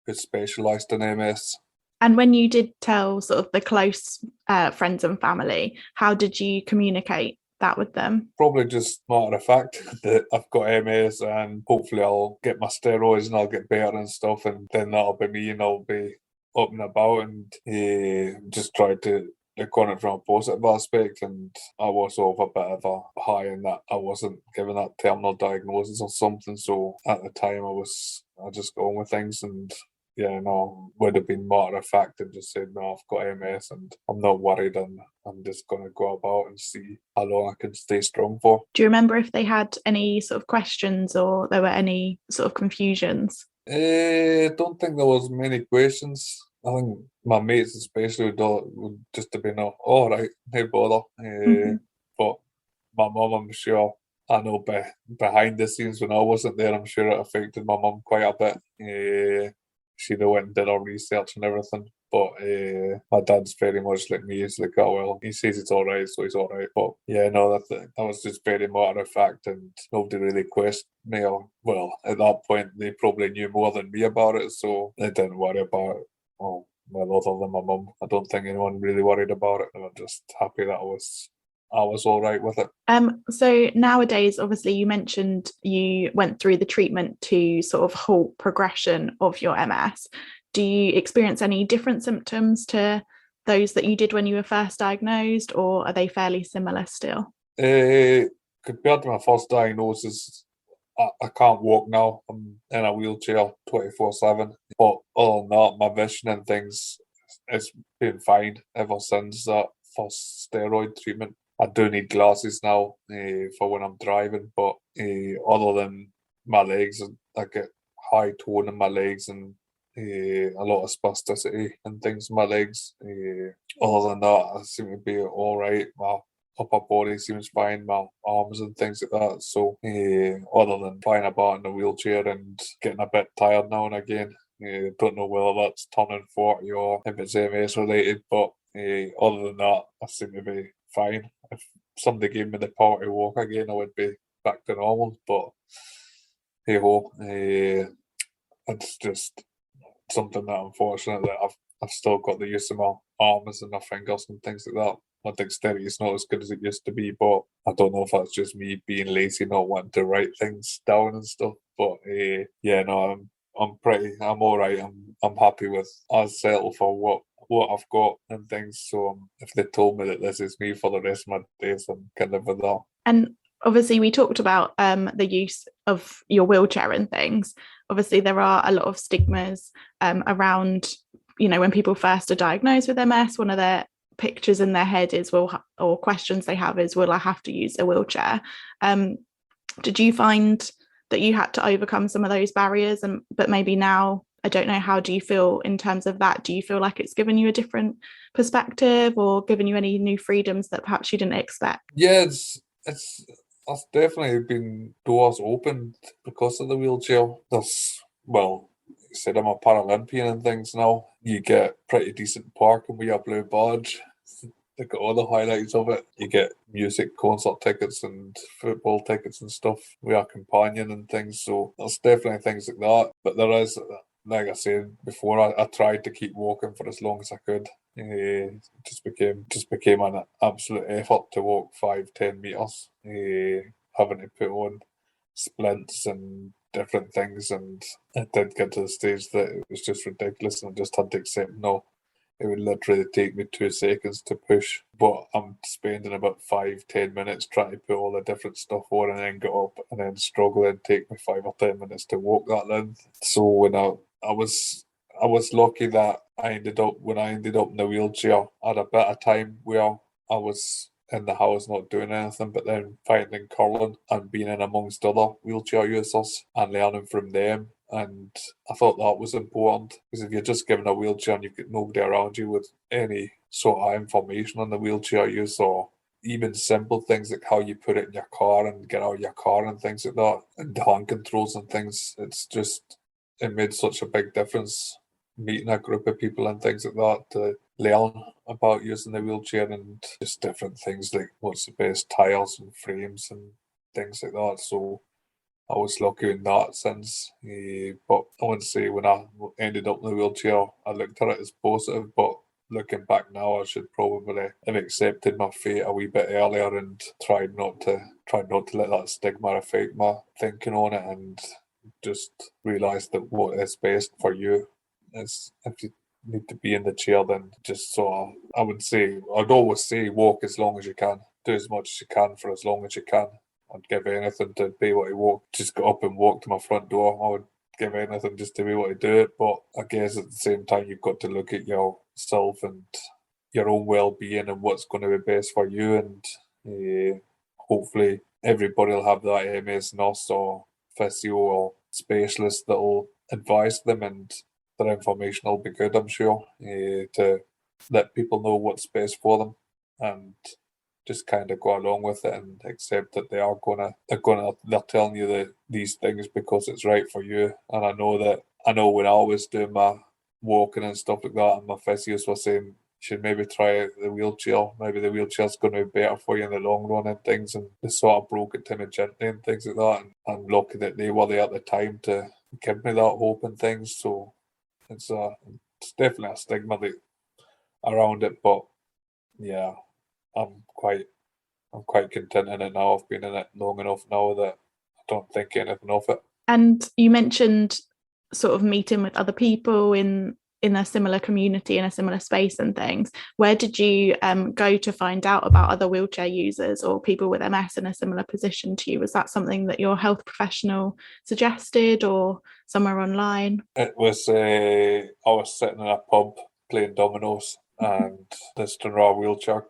who specialised in MS. And when you did tell sort of the close friends and family, how did you communicate that with them? Probably just matter of fact that I've got MS, and hopefully I'll get my steroids and I'll get better and stuff, and then that'll be me, and I'll be up and about, and just try to look on it from a positive aspect. And I was off a bit of a high in that I wasn't given that terminal diagnosis or something, so at the time I just got on with things, and would have been matter of fact and just said, no, I've got MS and I'm not worried, and I'm just going to go about and see how long I can stay strong for. Do you remember if they had any sort of questions or there were any sort of confusions? I don't think there was many questions. I think my mates especially would just have been, all right, no bother. But my mum, I'm sure, I know behind the scenes when I wasn't there, I'm sure it affected my mum quite a bit. She went and did her research and everything. But my dad's very much like me. He's like, oh, well, he says it's all right, so he's all right. But yeah, no, that was just very matter of fact, and nobody really questioned me. Well, at that point, they probably knew more than me about it, so they didn't worry about it. Well, other than my mum, I don't think anyone really worried about it. They were just happy that I was all right with it. So nowadays, obviously, you mentioned you went through the treatment to sort of halt progression of your MS. Do you experience any different symptoms to those that you did when you were first diagnosed, or are they fairly similar still? Compared to my first diagnosis, I can't walk now. I'm in a wheelchair 24/7. But other than that, my vision and things, it's been fine ever since that first steroid treatment. I do need glasses now for when I'm driving, but other than my legs, I get high tone in my legs and a lot of spasticity and things in my legs. Other than that, I seem to be all right. My upper body seems fine, my arms and things like that. So other than flying about in a wheelchair and getting a bit tired now and again, don't know whether that's turning 40 or if it's MS related, but other than that, I seem to be fine. If somebody gave me the power to walk again, I would be back to normal, but hey ho, it's just something that unfortunately I've still got the use of my arms and my fingers and things like that. My dexterity is not as good as it used to be, but I don't know if that's just me being lazy, not wanting to write things down and stuff. But yeah, no, I'm all right. I'm happy with. I'll settle for what I've got and things. So if they told me that this is me for the rest of my days, I can live with that. And obviously we talked about the use of your wheelchair and things. Obviously there are a lot of stigmas around, when people first are diagnosed with MS, one of their pictures in their head is, or questions they have is, will I have to use a wheelchair? Did you find that you had to overcome some of those barriers? But maybe now, I don't know, how do you feel in terms of that? Do you feel like it's given you a different perspective or given you any new freedoms that perhaps you didn't expect? Yeah, it's definitely been doors opened because of the wheelchair. Well, like I said, I'm a Paralympian and things now. You get pretty decent parking with your blue badge. They got all the highlights of it. You get music, concert tickets and football tickets and stuff. We are companion and things, so there's definitely things like that. But there is, like I said before, I tried to keep walking for as long as I could. Just became an absolute effort to walk 5-10 meters, having to put on splints and different things, and it did get to the stage that it was just ridiculous, and I just had to accept no. It would literally take me 2 seconds to push, but I'm spending about 5-10 minutes trying to put all the different stuff on and then get up and then struggle and take me 5 or 10 minutes to walk that length. So when I was lucky that when I ended up in the wheelchair, I had a bit of time where I was in the house not doing anything, but then finding curling and being in amongst other wheelchair users and learning from them. And I thought that was important, because if you're just given a wheelchair and you've got nobody around you with any sort of information on the wheelchair use, or even simple things like how you put it in your car and get out of your car and things like that, and hand controls and things, it made such a big difference meeting a group of people and things like that to learn about using the wheelchair and just different things like what's the best tyres and frames and things like that. So I was lucky in that sense, but I wouldn't say when I ended up in the wheelchair I looked at it as positive, but looking back now I should probably have accepted my fate a wee bit earlier and tried not to let that stigma affect my thinking on it, and just realise that what is best for you is, if you need to be in the chair, then just sort of, I'd always say walk as long as you can, do as much as you can for as long as you can. I'd give anything to be able to walk, just get up and walk to my front door. I would give anything just to be able to do it. But I guess at the same time, you've got to look at yourself and your own well-being and what's going to be best for you. And hopefully everybody will have that MS nurse or physio or specialist that will advise them, and their information will be good, I'm sure, to let people know what's best for them, and just kind of go along with it and accept that they're telling you these things because it's right for you. And I know when I was doing my walking and stuff like that, and my physios were saying, you should maybe try the wheelchair. Maybe the wheelchair's going to be better for you in the long run and things. And they sort of broke it to me gently and things like that. And I'm lucky that they were there at the time to give me that hope and things. So it's definitely a stigma around it, but yeah, I'm quite content in it now. I've been in it long enough now that I don't think anything of it. And you mentioned sort of meeting with other people in a similar community, in a similar space and things. Where did you go to find out about other wheelchair users or people with MS in a similar position to you? Was that something that your health professional suggested, or somewhere online? It was, I was sitting in a pub playing dominoes, and the Stranraer wheelchair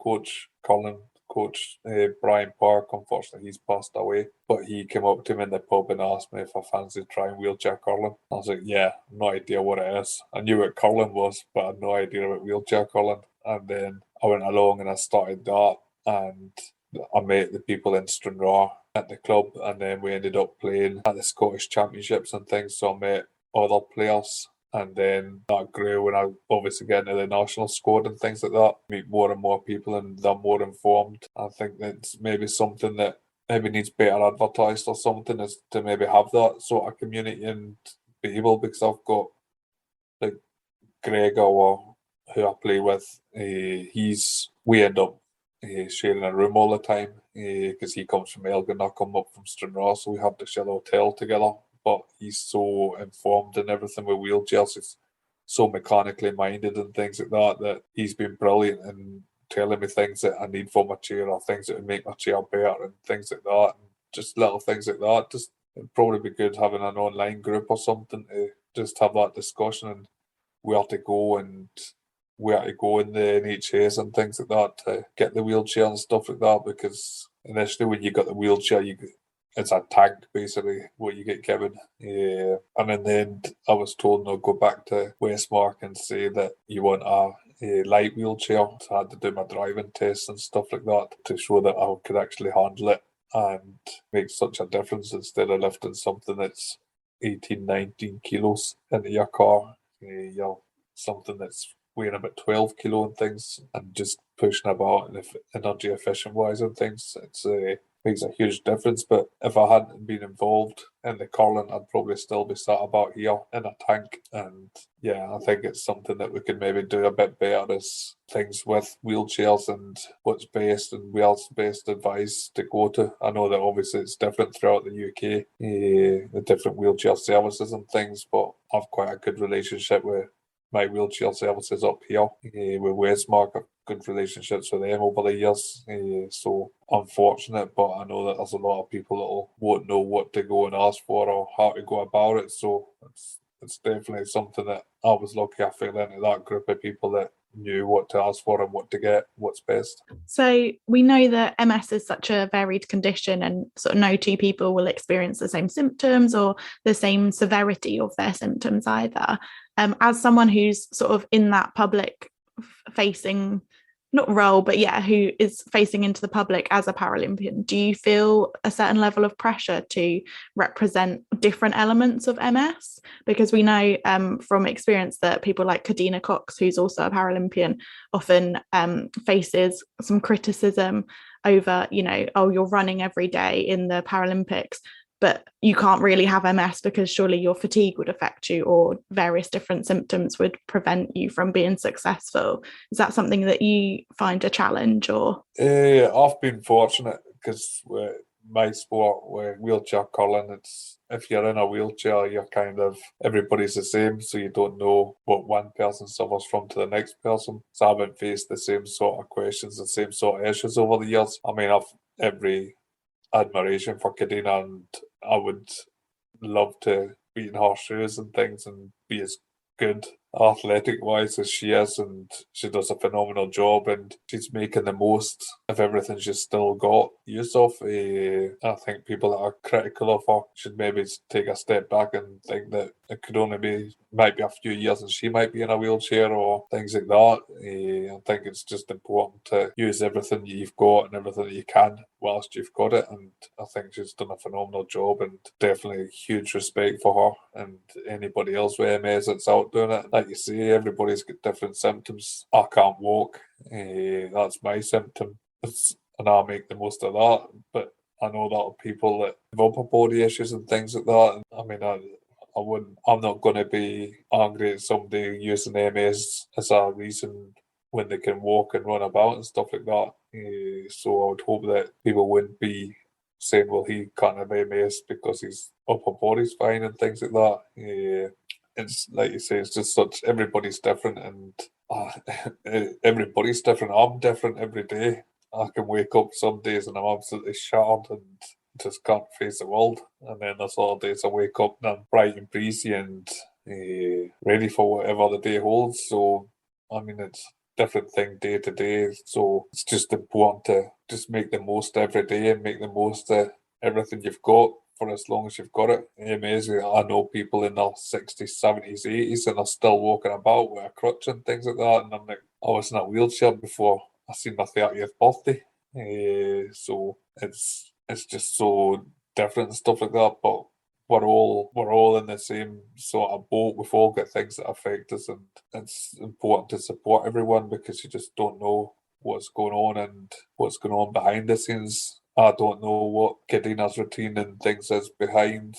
curling coach, Brian Park, unfortunately he's passed away, but he came up to me in the pub and asked me if I fancied trying wheelchair curling. I was like, yeah, no idea what it is. I knew what curling was, but I had no idea about wheelchair curling. And then I went along and I started that, and I met the people in Stranraer at the club, and then we ended up playing at the Scottish Championships and things, so I met other players. And then that grew when I obviously get into the national squad and things like that. Meet more and more people and they're more informed. I think that's maybe something that maybe needs better advertised or something, is to maybe have that sort of community and be able, because I've got like Gregor, who I play with, we end up sharing a room all the time because he comes from Elgin, I come up from Stranraer, so we have to share a hotel together. But he's so informed in everything with wheelchairs. He's so mechanically minded and things like that, that he's been brilliant in telling me things that I need for my chair, or things that would make my chair better and things like that. And just little things like that. Just it'd probably be good having an online group or something to just have that discussion and where to go in the NHS and things like that to get the wheelchair and stuff like that. Because initially when you got the wheelchair, it's a tank basically what you get given. And in the end, I was told no, go back to Westmark and say that you want a light wheelchair. So I had to do my driving tests and stuff like that to show that I could actually handle it and make such a difference, instead of lifting something that's 18, 19 kilos into your car. You're something that's weighing about 12 kilo and things, and just pushing about and energy efficient wise and things, it's makes a huge difference. But if I hadn't been involved in the curling, I'd probably still be sat about here in a tank. And yeah, I think it's something that we could maybe do a bit better, as things with wheelchairs and what's best and where's best advice to go to. I know that obviously it's different throughout the UK, the different wheelchair services and things, but I've quite a good relationship with my wheelchair services up here with Westmark. I've good relationships with them over the years, so I'm fortunate, but I know that there's a lot of people that won't know what to go and ask for or how to go about it. So it's definitely something that I was lucky I fell into that group of people that knew what to ask for and what to get, what's best. So we know that MS is such a varied condition, and sort of no two people will experience the same symptoms or the same severity of their symptoms either. As someone who's sort of in that public facing, not role, but yeah, who is facing into the public as a Paralympian, do you feel a certain level of pressure to represent different elements of MS? Because we know from experience that people like Kadina Cox, who's also a Paralympian, often faces some criticism over, oh, you're running every day in the Paralympics, but you can't really have MS because surely your fatigue would affect you, or various different symptoms would prevent you from being successful. Is that something that you find a challenge? Or I've been fortunate because with my sport, with wheelchair curling, it's if you're in a wheelchair, you're kind of, everybody's the same, so you don't know what one person suffers from to the next person. So I haven't faced the same sort of questions, the same sort of issues over the years. I mean, I've every admiration for Kadina, and I would love to be in her shoes and things and be as good athletic wise as she is, and she does a phenomenal job, and she's making the most of everything she's still got use of. I think people that are critical of her should maybe take a step back and think that it could only might be a few years and she might be in a wheelchair or things like that. I think it's just important to use everything you've got and everything that you can whilst you've got it, and I think she's done a phenomenal job, and definitely huge respect for her and anybody else with MS that's out doing it. Like you say, everybody's got different symptoms. I can't walk, that's my symptom, and I make the most of that. But I know a lot of people that have upper body issues and things like that. I mean, I'm not going to be angry at somebody using MS as a reason when they can walk and run about and stuff like that. So I would hope that people wouldn't be saying, well, he can't have MS because his upper body's fine and things like that. It's like you say, it's just such, everybody's different, and everybody's different. I'm different every day. I can wake up some days and I'm absolutely shattered and just can't face the world, and then there's other days I wake up and I'm bright and breezy and ready for whatever the day holds. So I mean, it's different thing day to day, so it's just important to just make the most every day and make the most of everything you've got for as long as you've got it. Amazing. I know people in their 60s, 70s, 80s and are still walking about with a crutch and things like that, and I'm like, I was in a wheelchair before I seen my 30th birthday. So it's just so different and stuff like that. But we're all in the same sort of boat. We've all got things that affect us, and it's important to support everyone because you just don't know what's going on and what's going on behind the scenes. I don't know what Kadina's routine and things is behind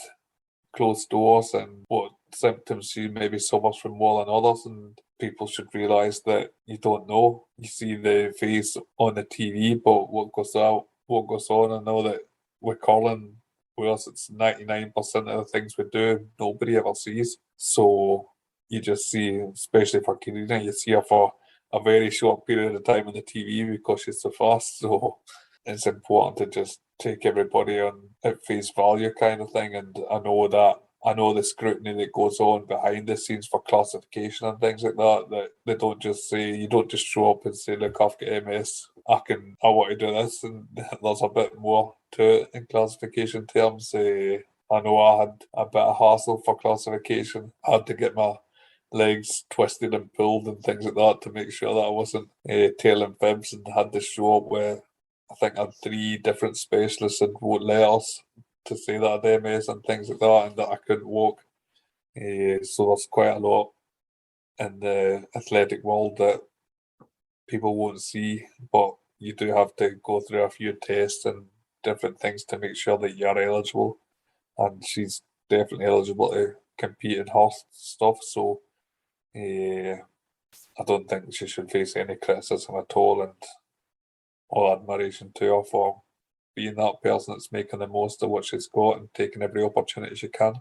closed doors and what symptoms she maybe suffers from more than others, and people should realise that you don't know. You see the face on the TV, but what goes on. I know that with curling, whereas it's 99% of the things we do, nobody ever sees. So you just see, especially for Karina, you see her for a very short period of time on the TV because she's so fast. So it's important to just take everybody on at face value kind of thing. And I know the scrutiny that goes on behind the scenes for classification and things like that, that they don't just say, you don't just show up and say, look, I've got MS, I want to do this. And there's a bit more to it in classification terms. I know I had a bit of hassle for classification. I had to get my legs twisted and pulled and things like that to make sure that I wasn't tailing fibs, and had to show up where I think I had 3 different specialists and wrote letters to say that I had MS and things like that, and that I couldn't walk. So there's quite a lot in the athletic world that people won't see, but you do have to go through a few tests and different things to make sure that you're eligible. And she's definitely eligible to compete in her stuff, so I don't think she should face any criticism at all, and all admiration to her for being that person that's making the most of what she's got and taking every opportunity she can.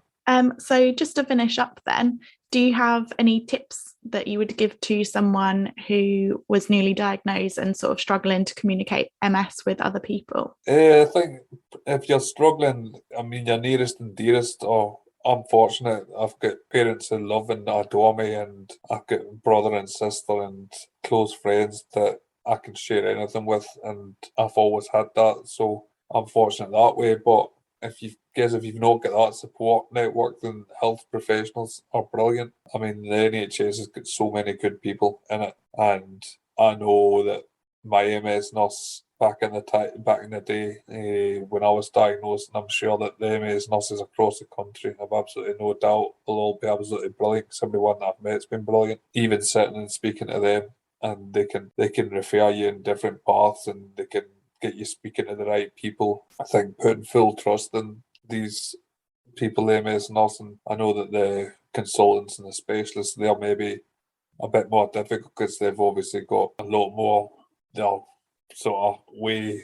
So just to finish up then, do you have any tips that you would give to someone who was newly diagnosed and sort of struggling to communicate MS with other people? I think if you're struggling, I mean, your nearest and dearest are, I'm fortunate. I've got parents who love and adore me, and I've got brother and sister and close friends that I can share anything with, and I've always had that. So I'm fortunate that way. But if you've not got that support network, then health professionals are brilliant. I mean, the NHS has got so many good people in it, and I know that my MS nurse back in the day when I was diagnosed, and I'm sure that the MS nurses across the country, I've absolutely no doubt, will all be absolutely brilliant. Everyone that I've met's been brilliant. Even sitting and speaking to them, and they can refer you in different paths, and they can get you speaking to the right people. I think putting full trust in these people, the MS nurse, and I know that the consultants and the specialists, they're maybe a bit more difficult because they've obviously got a lot more, they're sort of way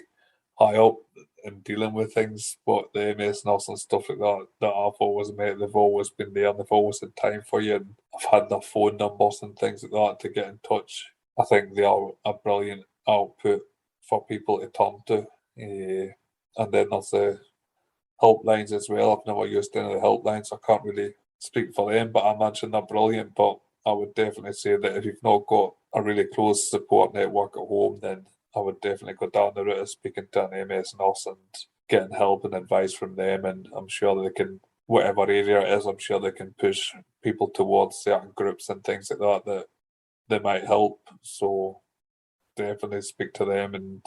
high up in dealing with things, but the MS nurse and stuff like that I've always met, they've always been there and they've always had time for you, and I've had their phone numbers and things like that to get in touch. I think they are a brilliant output for people to turn to. And then there's the helplines as well. I've never used any of the helplines, so I can't really speak for them, but I imagine they're brilliant. But I would definitely say that if you've not got a really close support network at home, then I would definitely go down the route of speaking to an MS nurse and getting help and advice from them. And I'm sure they can, whatever area it is, I'm sure they can push people towards certain groups and things like that they might help. So definitely speak to them and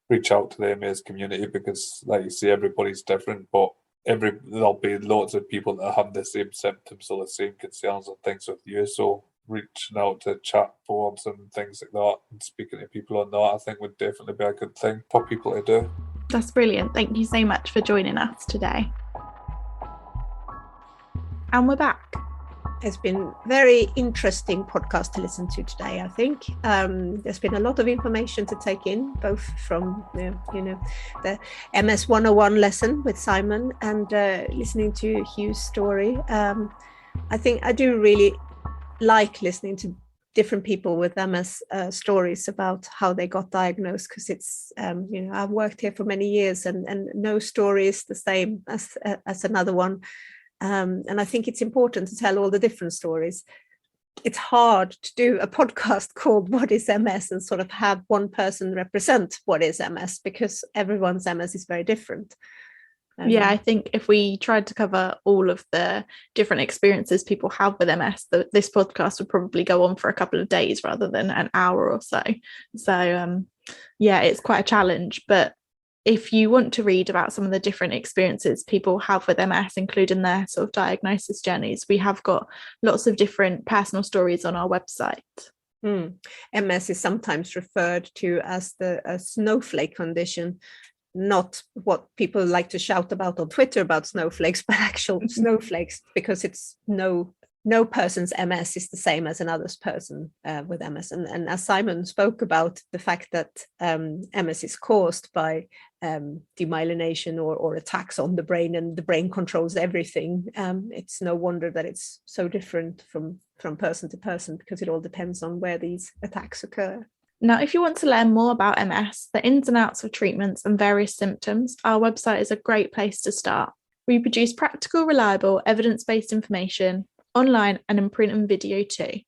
reach out to the MS community, because like you say, everybody's different, but there'll be lots of people that have the same symptoms or the same concerns and things with you. So reaching out to chat boards and things like that and speaking to people on that, I think would definitely be a good thing for people to do. That's brilliant. Thank you so much for joining us today. And we're back. It's been a very interesting podcast to listen to today, I think. There's been a lot of information to take in, both from the MS 101 lesson with Simon and listening to Hugh's story. I think I do really like listening to different people with MS stories about how they got diagnosed, because it's, I've worked here for many years and no story is the same as another one. And I think it's important to tell all the different stories. It's hard to do a podcast called What is MS and sort of have one person represent what is MS, because everyone's MS is very different. Yeah, I think if we tried to cover all of the different experiences people have with MS, this podcast would probably go on for a couple of days rather than an hour or so. So Yeah, it's quite a challenge, but if you want to read about some of the different experiences people have with MS, including their sort of diagnosis journeys, we have got lots of different personal stories on our website. MS is sometimes referred to as a snowflake condition, not what people like to shout about on Twitter about snowflakes, but actual snowflakes, because it's no person's MS is the same as another person with MS. And as Simon spoke about, the fact that MS is caused by demyelination or attacks on the brain, and the brain controls everything, it's no wonder that it's so different from person to person, because it all depends on where these attacks occur. Now, if you want to learn more about MS, the ins and outs of treatments and various symptoms, our website is a great place to start. We produce practical, reliable, evidence-based information online and in print and video too,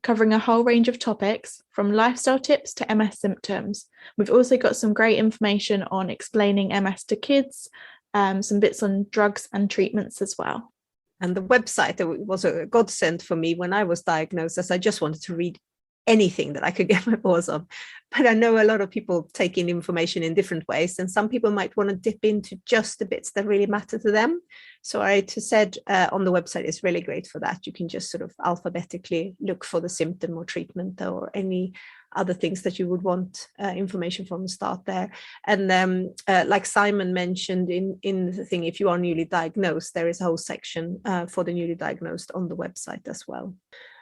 covering a whole range of topics from lifestyle tips to MS symptoms. We've also got some great information on explaining MS to kids, some bits on drugs and treatments as well. And the website was a godsend for me when I was diagnosed, as I just wanted to read anything that I could get my paws on. But I know a lot of people take in information in different ways, and some people might want to dip into just the bits that really matter to them. So I said on the website is really great for that. You can just sort of alphabetically look for the symptom or treatment or any other things that you would want information from, start there. And like Simon mentioned in the thing, if you are newly diagnosed, there is a whole section for the newly diagnosed on the website as well.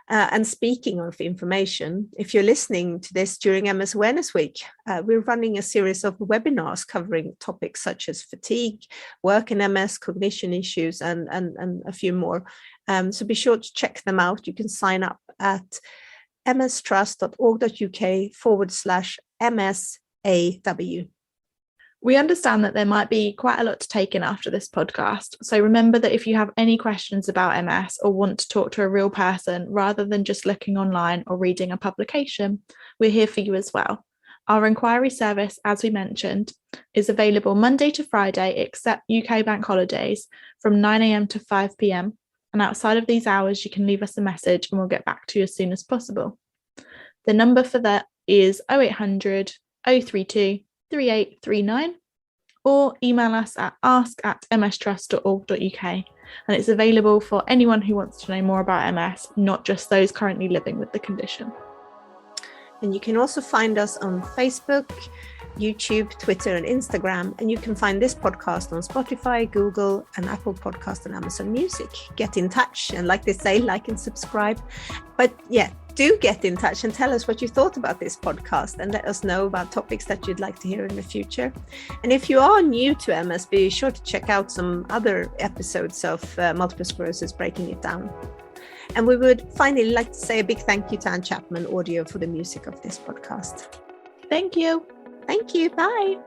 And speaking of information, if you're listening to this during MS Awareness Week, we're running a series of webinars covering topics such as fatigue, work in MS, cognition issues, and a few more. So be sure to check them out. You can sign up at mstrust.org.uk/MSAW. We understand that there might be quite a lot to take in after this podcast, so remember that if you have any questions about MS or want to talk to a real person rather than just looking online or reading a publication, we're here for you as well. Our inquiry service, as we mentioned, is available Monday to Friday except UK bank holidays from 9 a.m. to 5 p.m, and outside of these hours you can leave us a message and we'll get back to you as soon as possible. The number for that is 0800 032 3839, or email us at ask@mstrust.org.uk, and it's available for anyone who wants to know more about MS, not just those currently living with the condition. And you can also find us on Facebook, YouTube, Twitter, and Instagram. And you can find this podcast on Spotify, Google, and Apple Podcast and Amazon Music. Get in touch, and like they say, like and subscribe. But yeah, do get in touch and tell us what you thought about this podcast, and let us know about topics that you'd like to hear in the future. And if you are new to MS, be sure to check out some other episodes of Multiple Sclerosis Breaking It Down. And we would finally like to say a big thank you to Anne Chapman Audio for the music of this podcast. Thank you. Thank you. Bye.